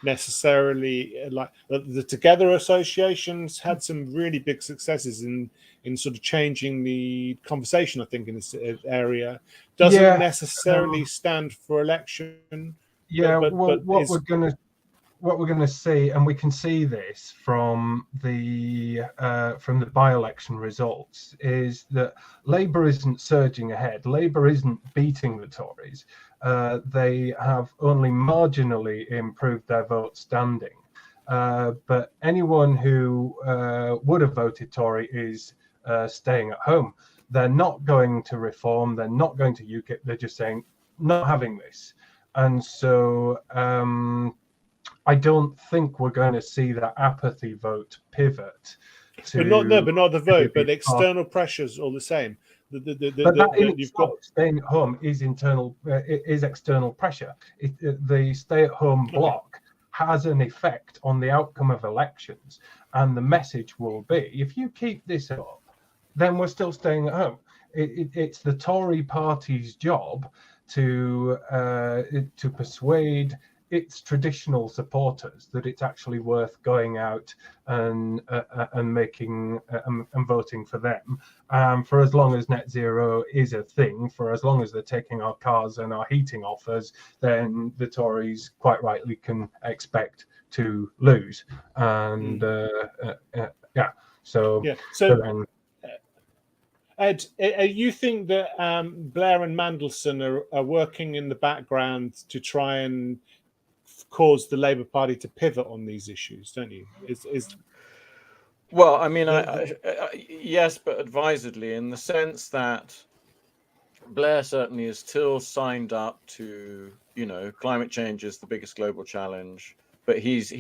necessarily, like the Together associations had some really big successes in sort of changing the conversation, I think, in this area? Doesn't necessarily stand for election. What we're going to see, and we can see this from the by-election results, is that Labour isn't surging ahead. Labour isn't beating the Tories. They have only marginally improved their vote standing. but anyone who would have voted Tory is staying at home. They're not going to Reform. They're not going to UKIP. They're just saying, not having this. And so I don't think we're going to see that apathy vote pivot. But not the vote, but external pressures all the same. But that in itself, staying at home is external pressure. The stay-at-home bloc has an effect on the outcome of elections, and the message will be: if you keep this up, then we're still staying at home. It's the Tory party's job to persuade its traditional supporters that it's actually worth going out and making and voting for them. For as long as net zero is a thing, for as long as they're taking our cars and our heating off us, then the Tories quite rightly can expect to lose. And So then, Ed, you think that Blair and Mandelson are working in the background to try and cause the Labour Party to pivot on these issues, don't you? Well, I mean, yes, but advisedly, in the sense that Blair certainly is still signed up to, climate change is the biggest global challenge, but he's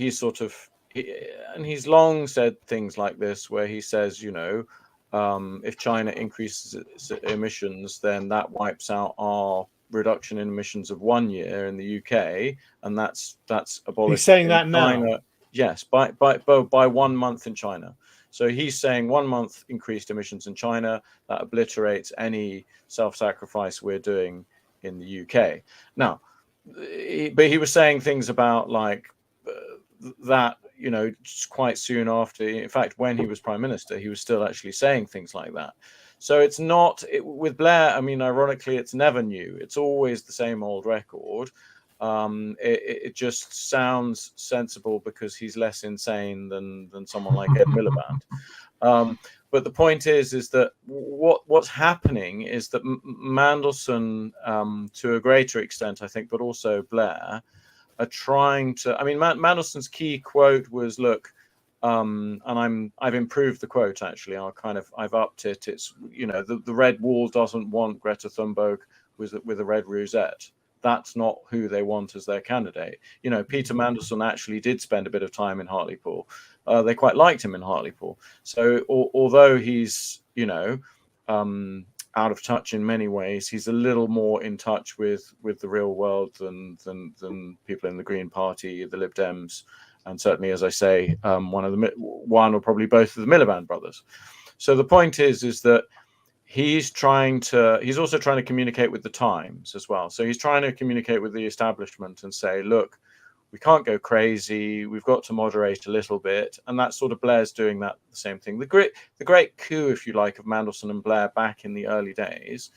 long said things like this, where he says, if China increases its emissions, then that wipes out our reduction in emissions of 1 year in the UK, and that's abolished. He's saying that China. now. Yes, by 1 month in China. So he's saying 1 month increased emissions in China, that obliterates any self-sacrifice we're doing in the UK. Now, but he was saying things about like that, quite soon after. In fact, when he was Prime Minister, he was still actually saying things like that. So it's not with Blair. I mean, ironically, it's never new. It's always the same old record. It just sounds sensible because he's less insane than someone like Ed Miliband. But the point is that what's happening is that Mandelson, to a greater extent, I think, but also Blair, are trying to. I mean, Mandelson's key quote was, "Look." And I've improved the quote actually. I've upped it. It's the red wall doesn't want Greta Thunberg with a red rosette. That's not who they want as their candidate. Peter Mandelson actually did spend a bit of time in Hartlepool. They quite liked him in Hartlepool. So although he's out of touch in many ways, he's a little more in touch with the real world than people in the Green Party, the Lib Dems. And certainly, as I say, one or probably both of the Miliband brothers. So the point is that he's also trying to communicate with the Times as well. So he's trying to communicate with the establishment and say, look, we can't go crazy. We've got to moderate a little bit. And that's sort of Blair's doing the same thing. The great coup, if you like, of Mandelson and Blair back in the early days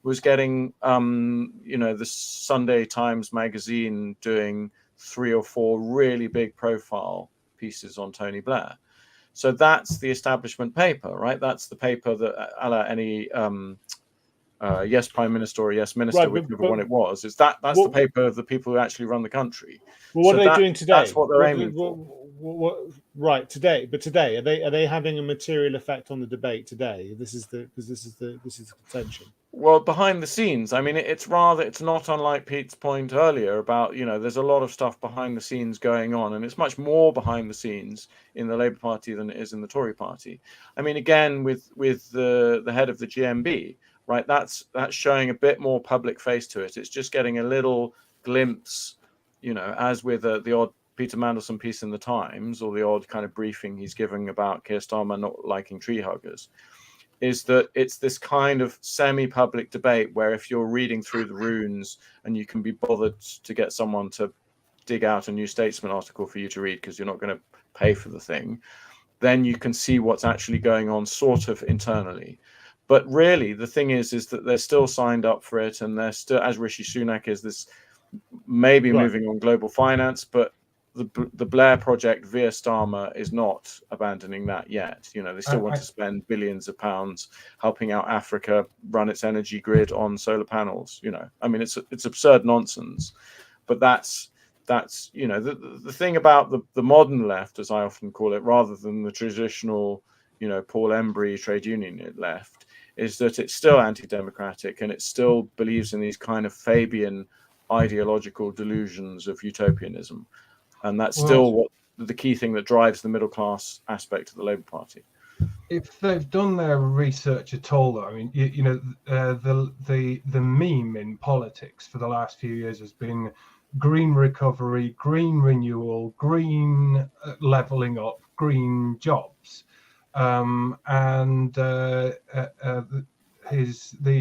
was getting, the Sunday Times magazine doing 3 or 4 really big profile pieces on Tony Blair. So that's the establishment paper, right? That's the paper that a la any yes prime minister or yes minister, right, whichever one it was, that's the paper of the people who actually run the country. Well, what are they doing today? That's what they're aiming for. Right, today. But today, are they having a material effect on the debate today? This is the contention. Well, behind the scenes, I mean, it's not unlike Pete's point earlier about, there's a lot of stuff behind the scenes going on, and it's much more behind the scenes in the Labour Party than it is in the Tory Party. I mean, again, with the head of the GMB, right, that's showing a bit more public face to it. It's just getting a little glimpse, as with the odd Peter Mandelson piece in the Times or the odd kind of briefing he's giving about Keir Starmer not liking tree huggers. Is that it's this kind of semi-public debate where if you're reading through the runes and you can be bothered to get someone to dig out a New Statesman article for you to read because you're not going to pay for the thing, then you can see what's actually going on sort of internally. But really, the thing is that they're still signed up for it, and they're still, as Rishi Sunak is, this maybe moving on global finance, but the Blair project via Starmer is not abandoning that yet. They still want to spend billions of pounds helping out Africa run its energy grid on solar panels. I mean, it's absurd nonsense, but that's that's the thing about the modern left, as I often call it, rather than the traditional Paul Embry trade union left, is that it's still anti-democratic and it still believes in these kind of Fabian ideological delusions of utopianism, and that's still what the key thing that drives the middle class aspect of the Labour Party. If they've done their research at all, though, I mean, the meme in politics for the last few years has been green recovery, green renewal, green levelling up, green jobs, and the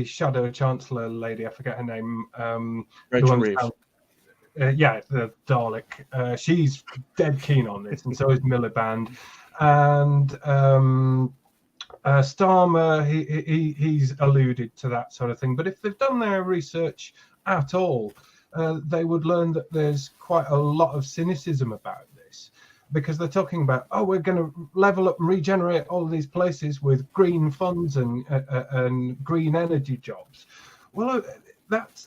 shadow chancellor lady, I forget her name, Rachel Reeves. The Dalek. She's dead keen on this, and so is Miliband. And Starmer, he's alluded to that sort of thing. But if they've done their research at all, they would learn that there's quite a lot of cynicism about this, because they're talking about, we're going to level up and regenerate all of these places with green funds and green energy jobs. Well,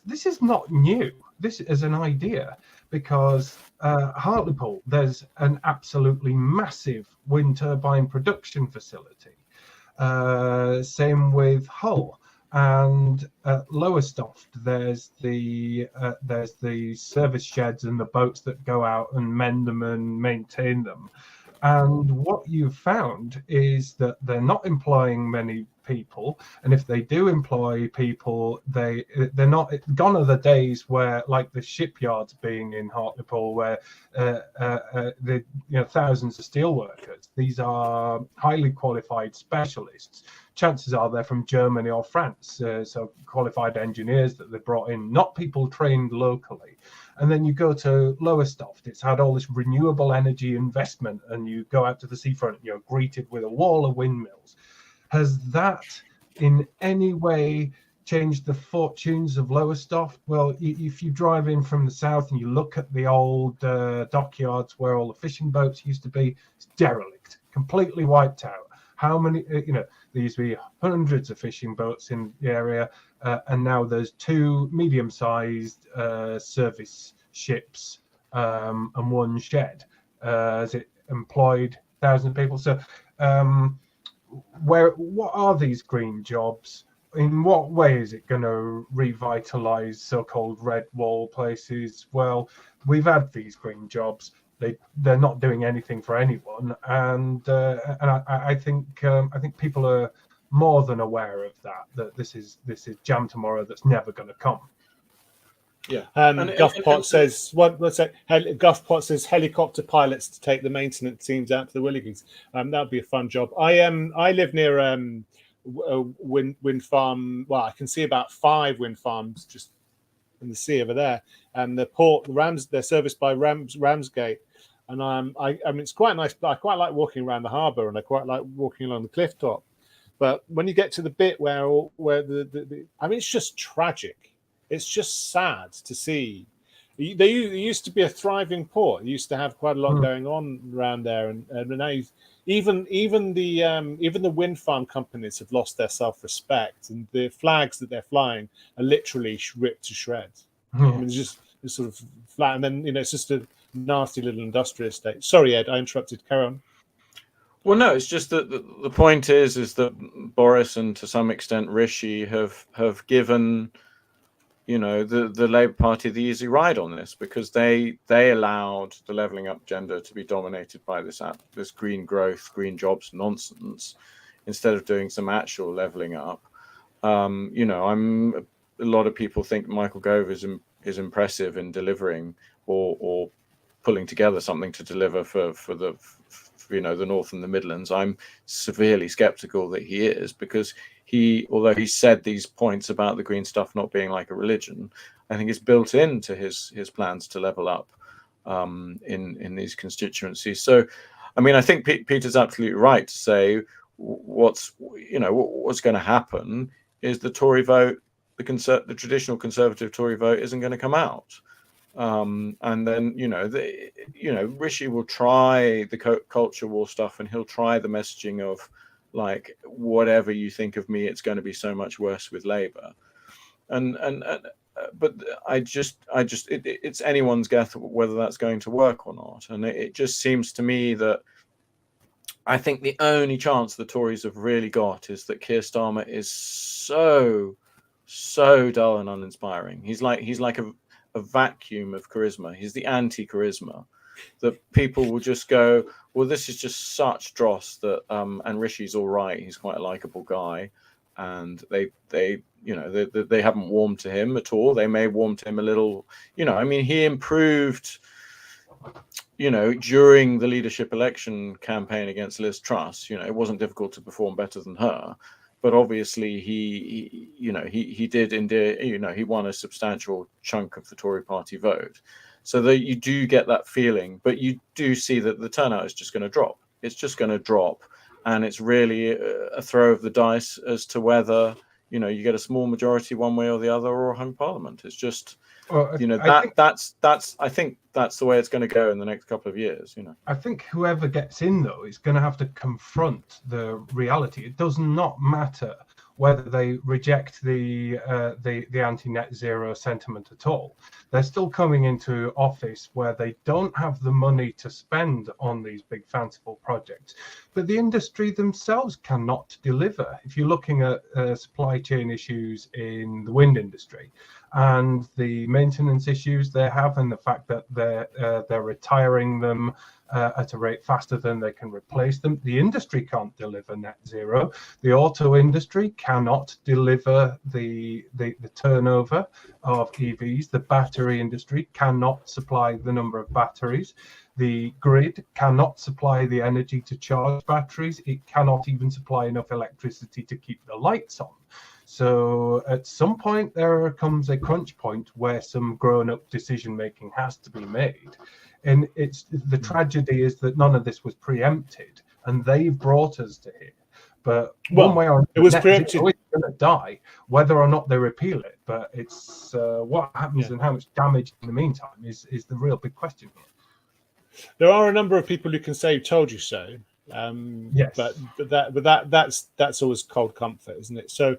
this is not new. This is an idea, because Hartlepool, there's an absolutely massive wind turbine production facility. Same with Hull, and at Lowestoft, there's the service sheds and the boats that go out and mend them and maintain them. And what you've found is that they're not employing many people, and if they do employ people, they're not. Gone are the days where, like the shipyards being in Hartlepool, where thousands of steel workers. These are highly qualified specialists. Chances are they're from Germany or France, so qualified engineers that they brought in, not people trained locally. And then you go to Lowestoft, it's had all this renewable energy investment, and you go out to the seafront, you're greeted with a wall of windmills. Has that in any way changed the fortunes of Lowestoft? Well, if you drive in from the south and you look at the old dockyards where all the fishing boats used to be, it's derelict, completely wiped out. How many, there used to be hundreds of fishing boats in the area, and now there's 2 medium-sized service ships and 1 shed. As it employed 1,000 people. So, what are these green jobs? In what way is it going to revitalize so-called red wall places? Well, we've had these green jobs. They're not doing anything for anyone, and I think people are more than aware of that this is jam tomorrow that's never going to come. Yeah, Guffpot says Guffpot says helicopter pilots to take the maintenance teams out to the Willigans. That'd be a fun job. I live near a wind farm. Well, I can see about 5 wind farms just in the sea over there, and the port, they're serviced by Ramsgate. And I mean, it's quite nice. I quite like walking around the harbour, and I quite like walking along the cliff top. But when you get to the bit where I mean, it's just tragic. It's just sad to see. There used to be a thriving port. It used to have quite a lot going on around there, and now even the wind farm companies have lost their self-respect, and the flags that they're flying are literally ripped to shreds. I mean, it's sort of flat, and then it's just a nasty little industrial estate. Sorry, Ed, I interrupted. Carry on. Well, no, it's just that the point is that Boris and to some extent Rishi have given the Labour Party the easy ride on this, because they allowed the levelling up agenda to be dominated by this green growth, green jobs nonsense, instead of doing some actual levelling up. A lot of people think Michael Gove is impressive in delivering or pulling together something to deliver for the North and the Midlands. I'm severely sceptical that he is, because although he said these points about the green stuff not being like a religion, I think it's built into his plans to level up in these constituencies. So, I mean, I think Peter's absolutely right to say what's going to happen is the Tory vote, the traditional Conservative Tory vote, isn't going to come out. And then Rishi will try the culture war stuff, and he'll try the messaging of whatever you think of me, it's going to be so much worse with Labour, and it's anyone's guess whether that's going to work or not. And it just seems to me that I think the only chance the Tories have really got is that Keir Starmer is so dull and uninspiring. He's like a vacuum of charisma. He's the anti-charisma, that people will just go, well, this is just such dross that and Rishi's all right. He's quite a likable guy, and they haven't warmed to him at all. They may warm to him a little. I mean, he improved, during the leadership election campaign against Liz Truss. It wasn't difficult to perform better than her. But obviously, he did indeed. He won a substantial chunk of the Tory party vote, so that you do get that feeling. But you do see that the turnout is just going to drop. It's just going to drop, and it's really a throw of the dice as to whether you get a small majority one way or the other, or a hung parliament. It's just I think that's the way it's going to go in the next couple of years. I think whoever gets in, though, is going to have to confront the reality. It does not matter whether they reject the anti-net zero sentiment at all. They're still coming into office where they don't have the money to spend on these big fanciful projects, but the industry themselves cannot deliver. If you're looking at supply chain issues in the wind industry and the maintenance issues they have, and the fact that they're retiring them at a rate faster than they can replace them. The industry can't deliver net zero. The auto industry cannot deliver the turnover of EVs. The battery industry cannot supply the number of batteries. The grid cannot supply the energy to charge batteries. It cannot even supply enough electricity to keep the lights on. So at some point there comes a crunch point where some grown-up decision making has to be made. And it's the tragedy is that none of this was preempted, and they've brought us to here. But one way or another, it was preempted. It's going to die, whether or not they repeal it. But it's what happens and how much damage in the meantime is the real big question here. There are a number of people who can say "told you so." Yes, but that's always cold comfort, isn't it? So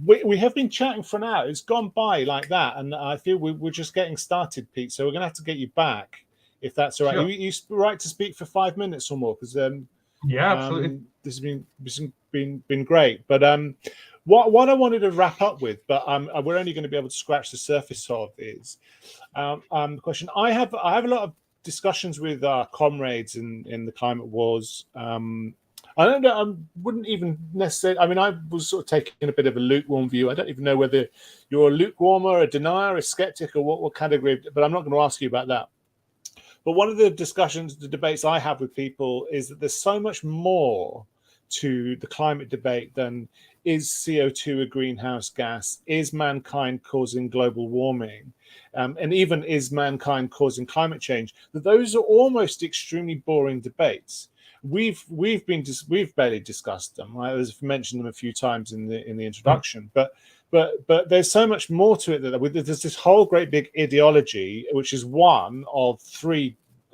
we have been chatting for an hour. It's gone by like that, and I feel we're just getting started, Pete. So we're going to have to get you back, if that's all right. Sure. You right to speak for 5 minutes or more, because absolutely. This has been great. But what I wanted to wrap up with, but we're only going to be able to scratch the surface of, is the question. I have a lot of discussions with our comrades in the climate wars. I don't know. I wouldn't even necessarily. I mean, I was sort of taking a bit of a lukewarm view. I don't even know whether you're a lukewarmer, a denier, a skeptic, or what category. But I'm not going to ask you about that. But one of the discussions, the debates I have with people is that there's so much more to the climate debate than is CO2 a greenhouse gas? Is mankind causing global warming? And even is mankind causing climate change? That those are almost extremely boring debates. We've barely discussed them. I've mentioned them a few times in the introduction, but there's so much more to it that there's this whole great big ideology, which is one of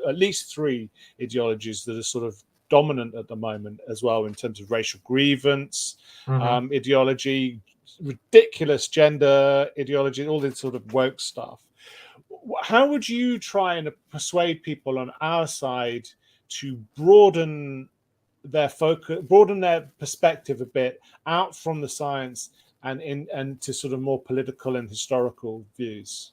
at least three ideologies that are sort of dominant at the moment as well, in terms of racial grievance ideology, ridiculous gender ideology, all this sort of woke stuff. How would you try and persuade people on our side to broaden their focus, broaden their perspective a bit out from the science and to sort of more political and historical views?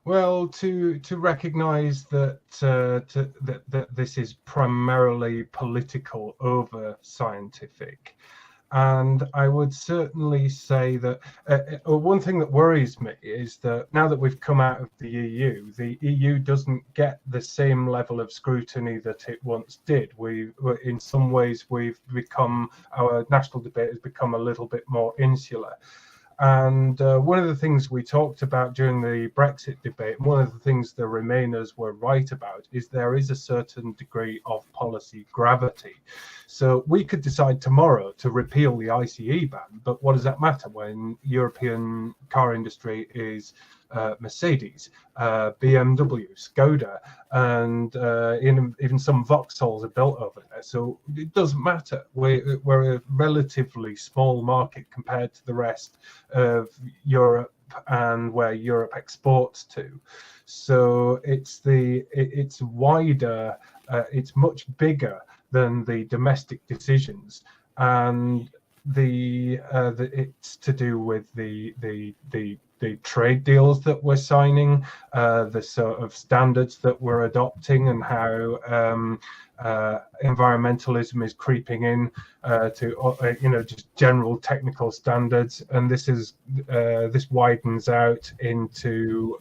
Well, to recognise that that this is primarily political over scientific, and I would certainly say that one thing that worries me is that now that we've come out of the EU doesn't get the same level of scrutiny that it once did. In some ways, our national debate has become a little bit more insular. And one of the things we talked about during the Brexit debate, one of the things the Remainers were right about, is there is a certain degree of policy gravity. So we could decide tomorrow to repeal the ICE ban, but what does that matter when European car industry is Mercedes, BMW, Skoda, and even some Vauxhalls are built over there. So it doesn't matter. We're a relatively small market compared to the rest of Europe and where Europe exports to. So it's wider, it's much bigger than the domestic decisions, and it's to do with the trade deals that we're signing, the sort of standards that we're adopting, and how environmentalism is creeping in to just general technical standards, and this widens out into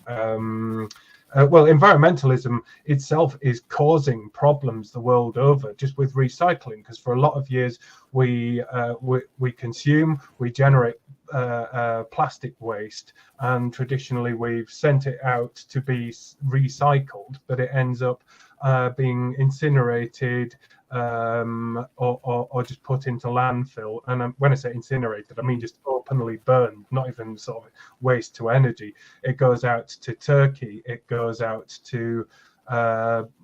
environmentalism itself is causing problems the world over, just with recycling, because for a lot of years we consume, we generate plastic waste, and traditionally we've sent it out to be recycled, but it ends up being incinerated or just put into landfill. And when I say incinerated, I mean just openly burned, not even sort of waste to energy. It goes out to Turkey, it goes out to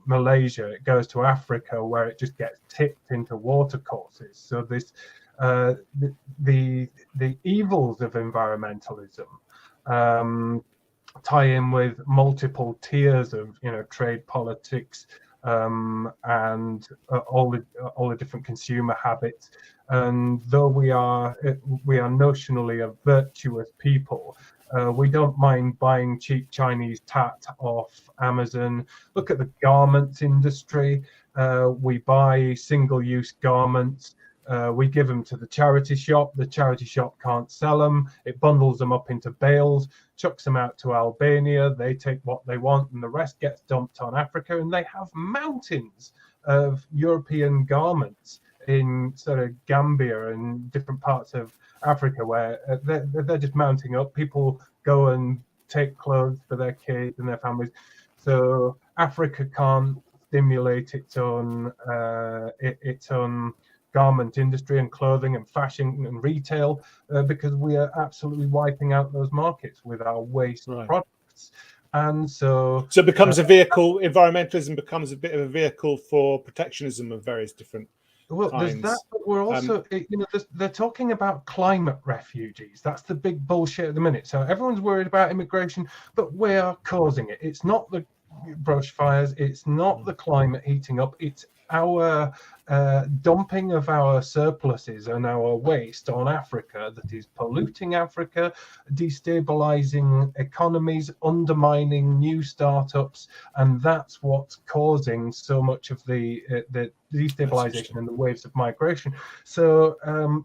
Malaysia, it goes to Africa, where it just gets tipped into watercourses. So this the evils of environmentalism tie in with multiple tiers of trade politics, and all the different consumer habits. And though we are notionally a virtuous people, we don't mind buying cheap Chinese tat off Amazon. Look at the garments industry. We buy single-use garments. We give them to the charity shop. The charity shop can't sell them. It bundles them up into bales, chucks them out to Albania. They take what they want, and the rest gets dumped on Africa. And they have mountains of European garments in sort of Gambia and different parts of Africa, where they're just mounting up. People go and take clothes for their kids and their families. So Africa can't stimulate its own garment industry and clothing and fashion and retail, because we are absolutely wiping out those markets with our waste products. And so it becomes a vehicle. Environmentalism becomes a bit of a vehicle for protectionism of various different kinds. There's that, but we're also they're talking about climate refugees. That's the big bullshit at the minute. So everyone's worried about immigration, but we are causing it. It's not the brush fires, it's not the climate heating up, it's our dumping of our surpluses and our waste on Africa that is polluting Africa, destabilizing economies, undermining new startups, and that's what's causing so much of the destabilization and the waves of migration. So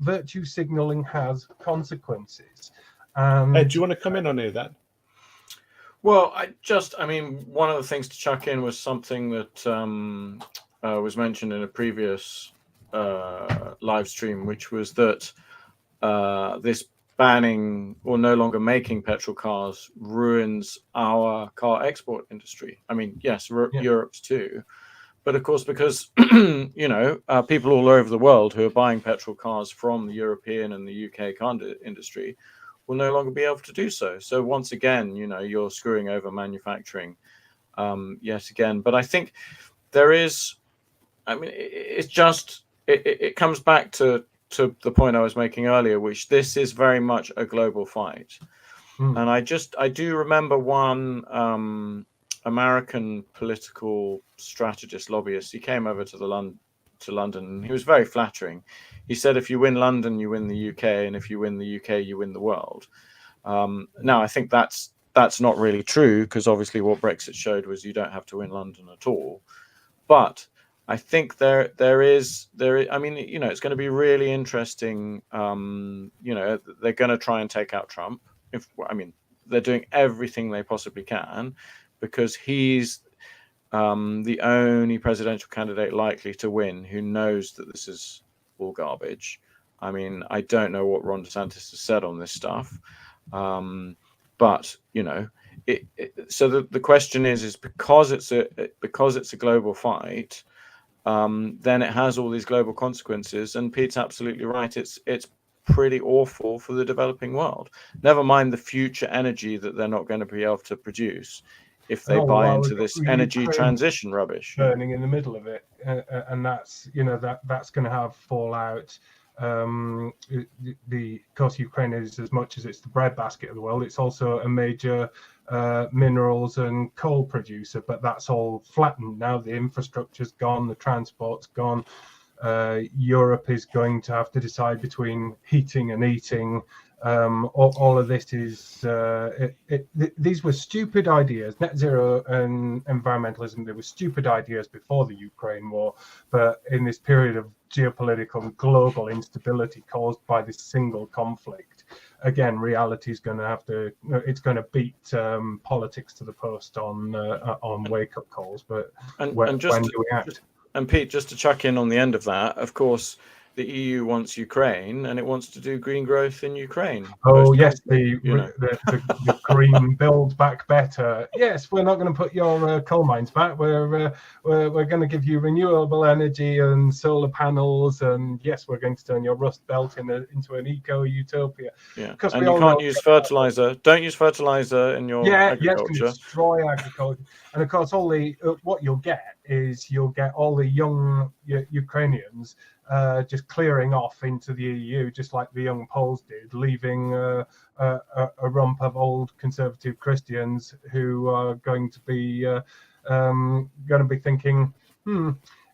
virtue signaling has consequences. Ed, do you want to come in on that? Well, one of the things to chuck in was something that was mentioned in a previous live stream, which was that this banning or no longer making petrol cars ruins our car export industry. I mean, yes, Europe's too. But of course, because, people all over the world who are buying petrol cars from the European and the UK car industry will no longer be able to do so. So once again, you're screwing over manufacturing yet again. But I think there is, it comes back to the point I was making earlier, which this is very much a global fight. And I do remember one American political strategist, lobbyist. He came over to London, and he was very flattering. He said, if you win London, you win the UK, and if you win the UK, you win the world. Now, I think that's not really true, because obviously what Brexit showed was you don't have to win London at all. But I think there is. I mean, it's going to be really interesting. They're going to try and take out Trump. They're doing everything they possibly can, because he's the only presidential candidate likely to win who knows that this is all garbage. I mean, I don't know what Ron DeSantis has said on this stuff, but so the question is because it's a global fight, then it has all these global consequences. And Pete's absolutely right. It's pretty awful for the developing world. Never mind the future energy that they're not going to be able to produce if they buy into this energy transition rubbish. Burning in the middle of it, and that's that's going to have fallout. Of course, Ukraine is, as much as it's the breadbasket of the world, it's also a major minerals and coal producer, but that's all flattened now. The infrastructure's gone, the transport's gone. Europe is going to have to decide between heating and eating. All of this is these were stupid ideas. Net zero and environmentalism, they were stupid ideas before the Ukraine war, but in this period of geopolitical and global instability caused by this single conflict, again, reality is going to have to, it's going to beat politics to the post on wake-up calls. But when do we act? And Pete, just to chuck in on the end of that, of course, the EU wants Ukraine, and it wants to do green growth in Ukraine. Oh yes, the green build back better. Yes, we're not going to put your coal mines back. We're going to give you renewable energy and solar panels, and yes, we're going to turn your Rust Belt into an eco utopia. Yeah, and you can't use fertilizer. Don't use fertilizer in your agriculture. Yes, destroy agriculture. And of course, all the what you'll get is all the young Ukrainians just clearing off into the EU, just like the young Poles did, leaving a rump of old conservative Christians who are going to be thinking,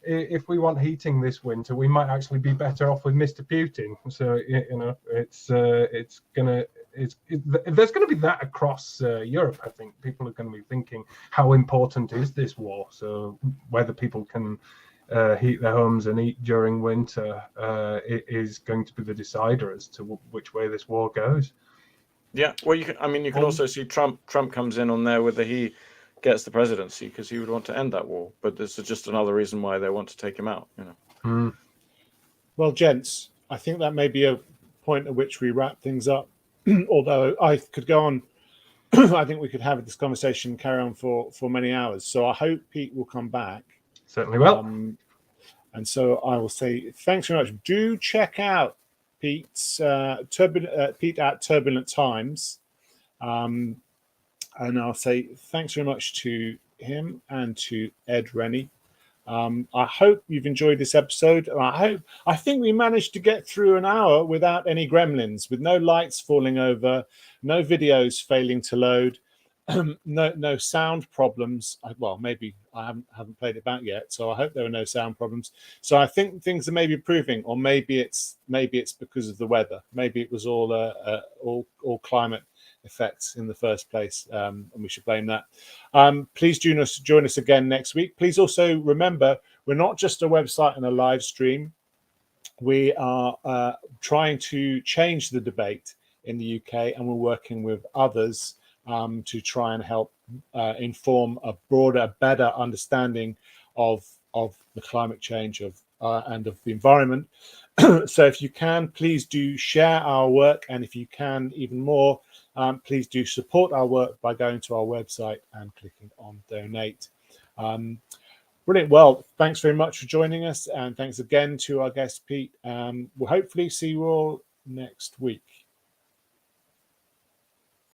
if we want heating this winter, we might actually be better off with Mr. Putin. So there's going to be that across Europe. I think people are going to be thinking, how important is this war? So whether people can heat their homes and eat during winter, it is going to be the decider as to which way this war goes. Yeah, well, you can also see Trump comes in on there whether he gets the presidency, because he would want to end that war. But this is just another reason why they want to take him out. Well, gents, I think that may be a point at which we wrap things up. Although I could go on, I think we could have this conversation carry on for many hours. So I hope Pete will come back. Certainly will. And so I will say thanks very much. Do check out Pete's Pete at Turbulent Times. And I'll say thanks very much to him and to Ed Rennie. I hope you've enjoyed this episode. I think we managed to get through an hour without any gremlins, with no lights falling over, no videos failing to load, no sound problems. Well, maybe I haven't played it back yet, so I hope there are no sound problems. So I think things are maybe improving, or maybe it's because of the weather. Maybe it was all climate effects in the first place, and we should blame that. Please join us again next week. Please also remember, we're not just a website and a live stream. We are trying to change the debate in the UK, and we're working with others to try and help inform a broader, better understanding of the climate change and of the environment. So if you can, please do share our work, and if you can even more, please do support our work by going to our website and clicking on donate. Brilliant. Well, thanks very much for joining us, and thanks again to our guest Pete. We'll hopefully see you all next week.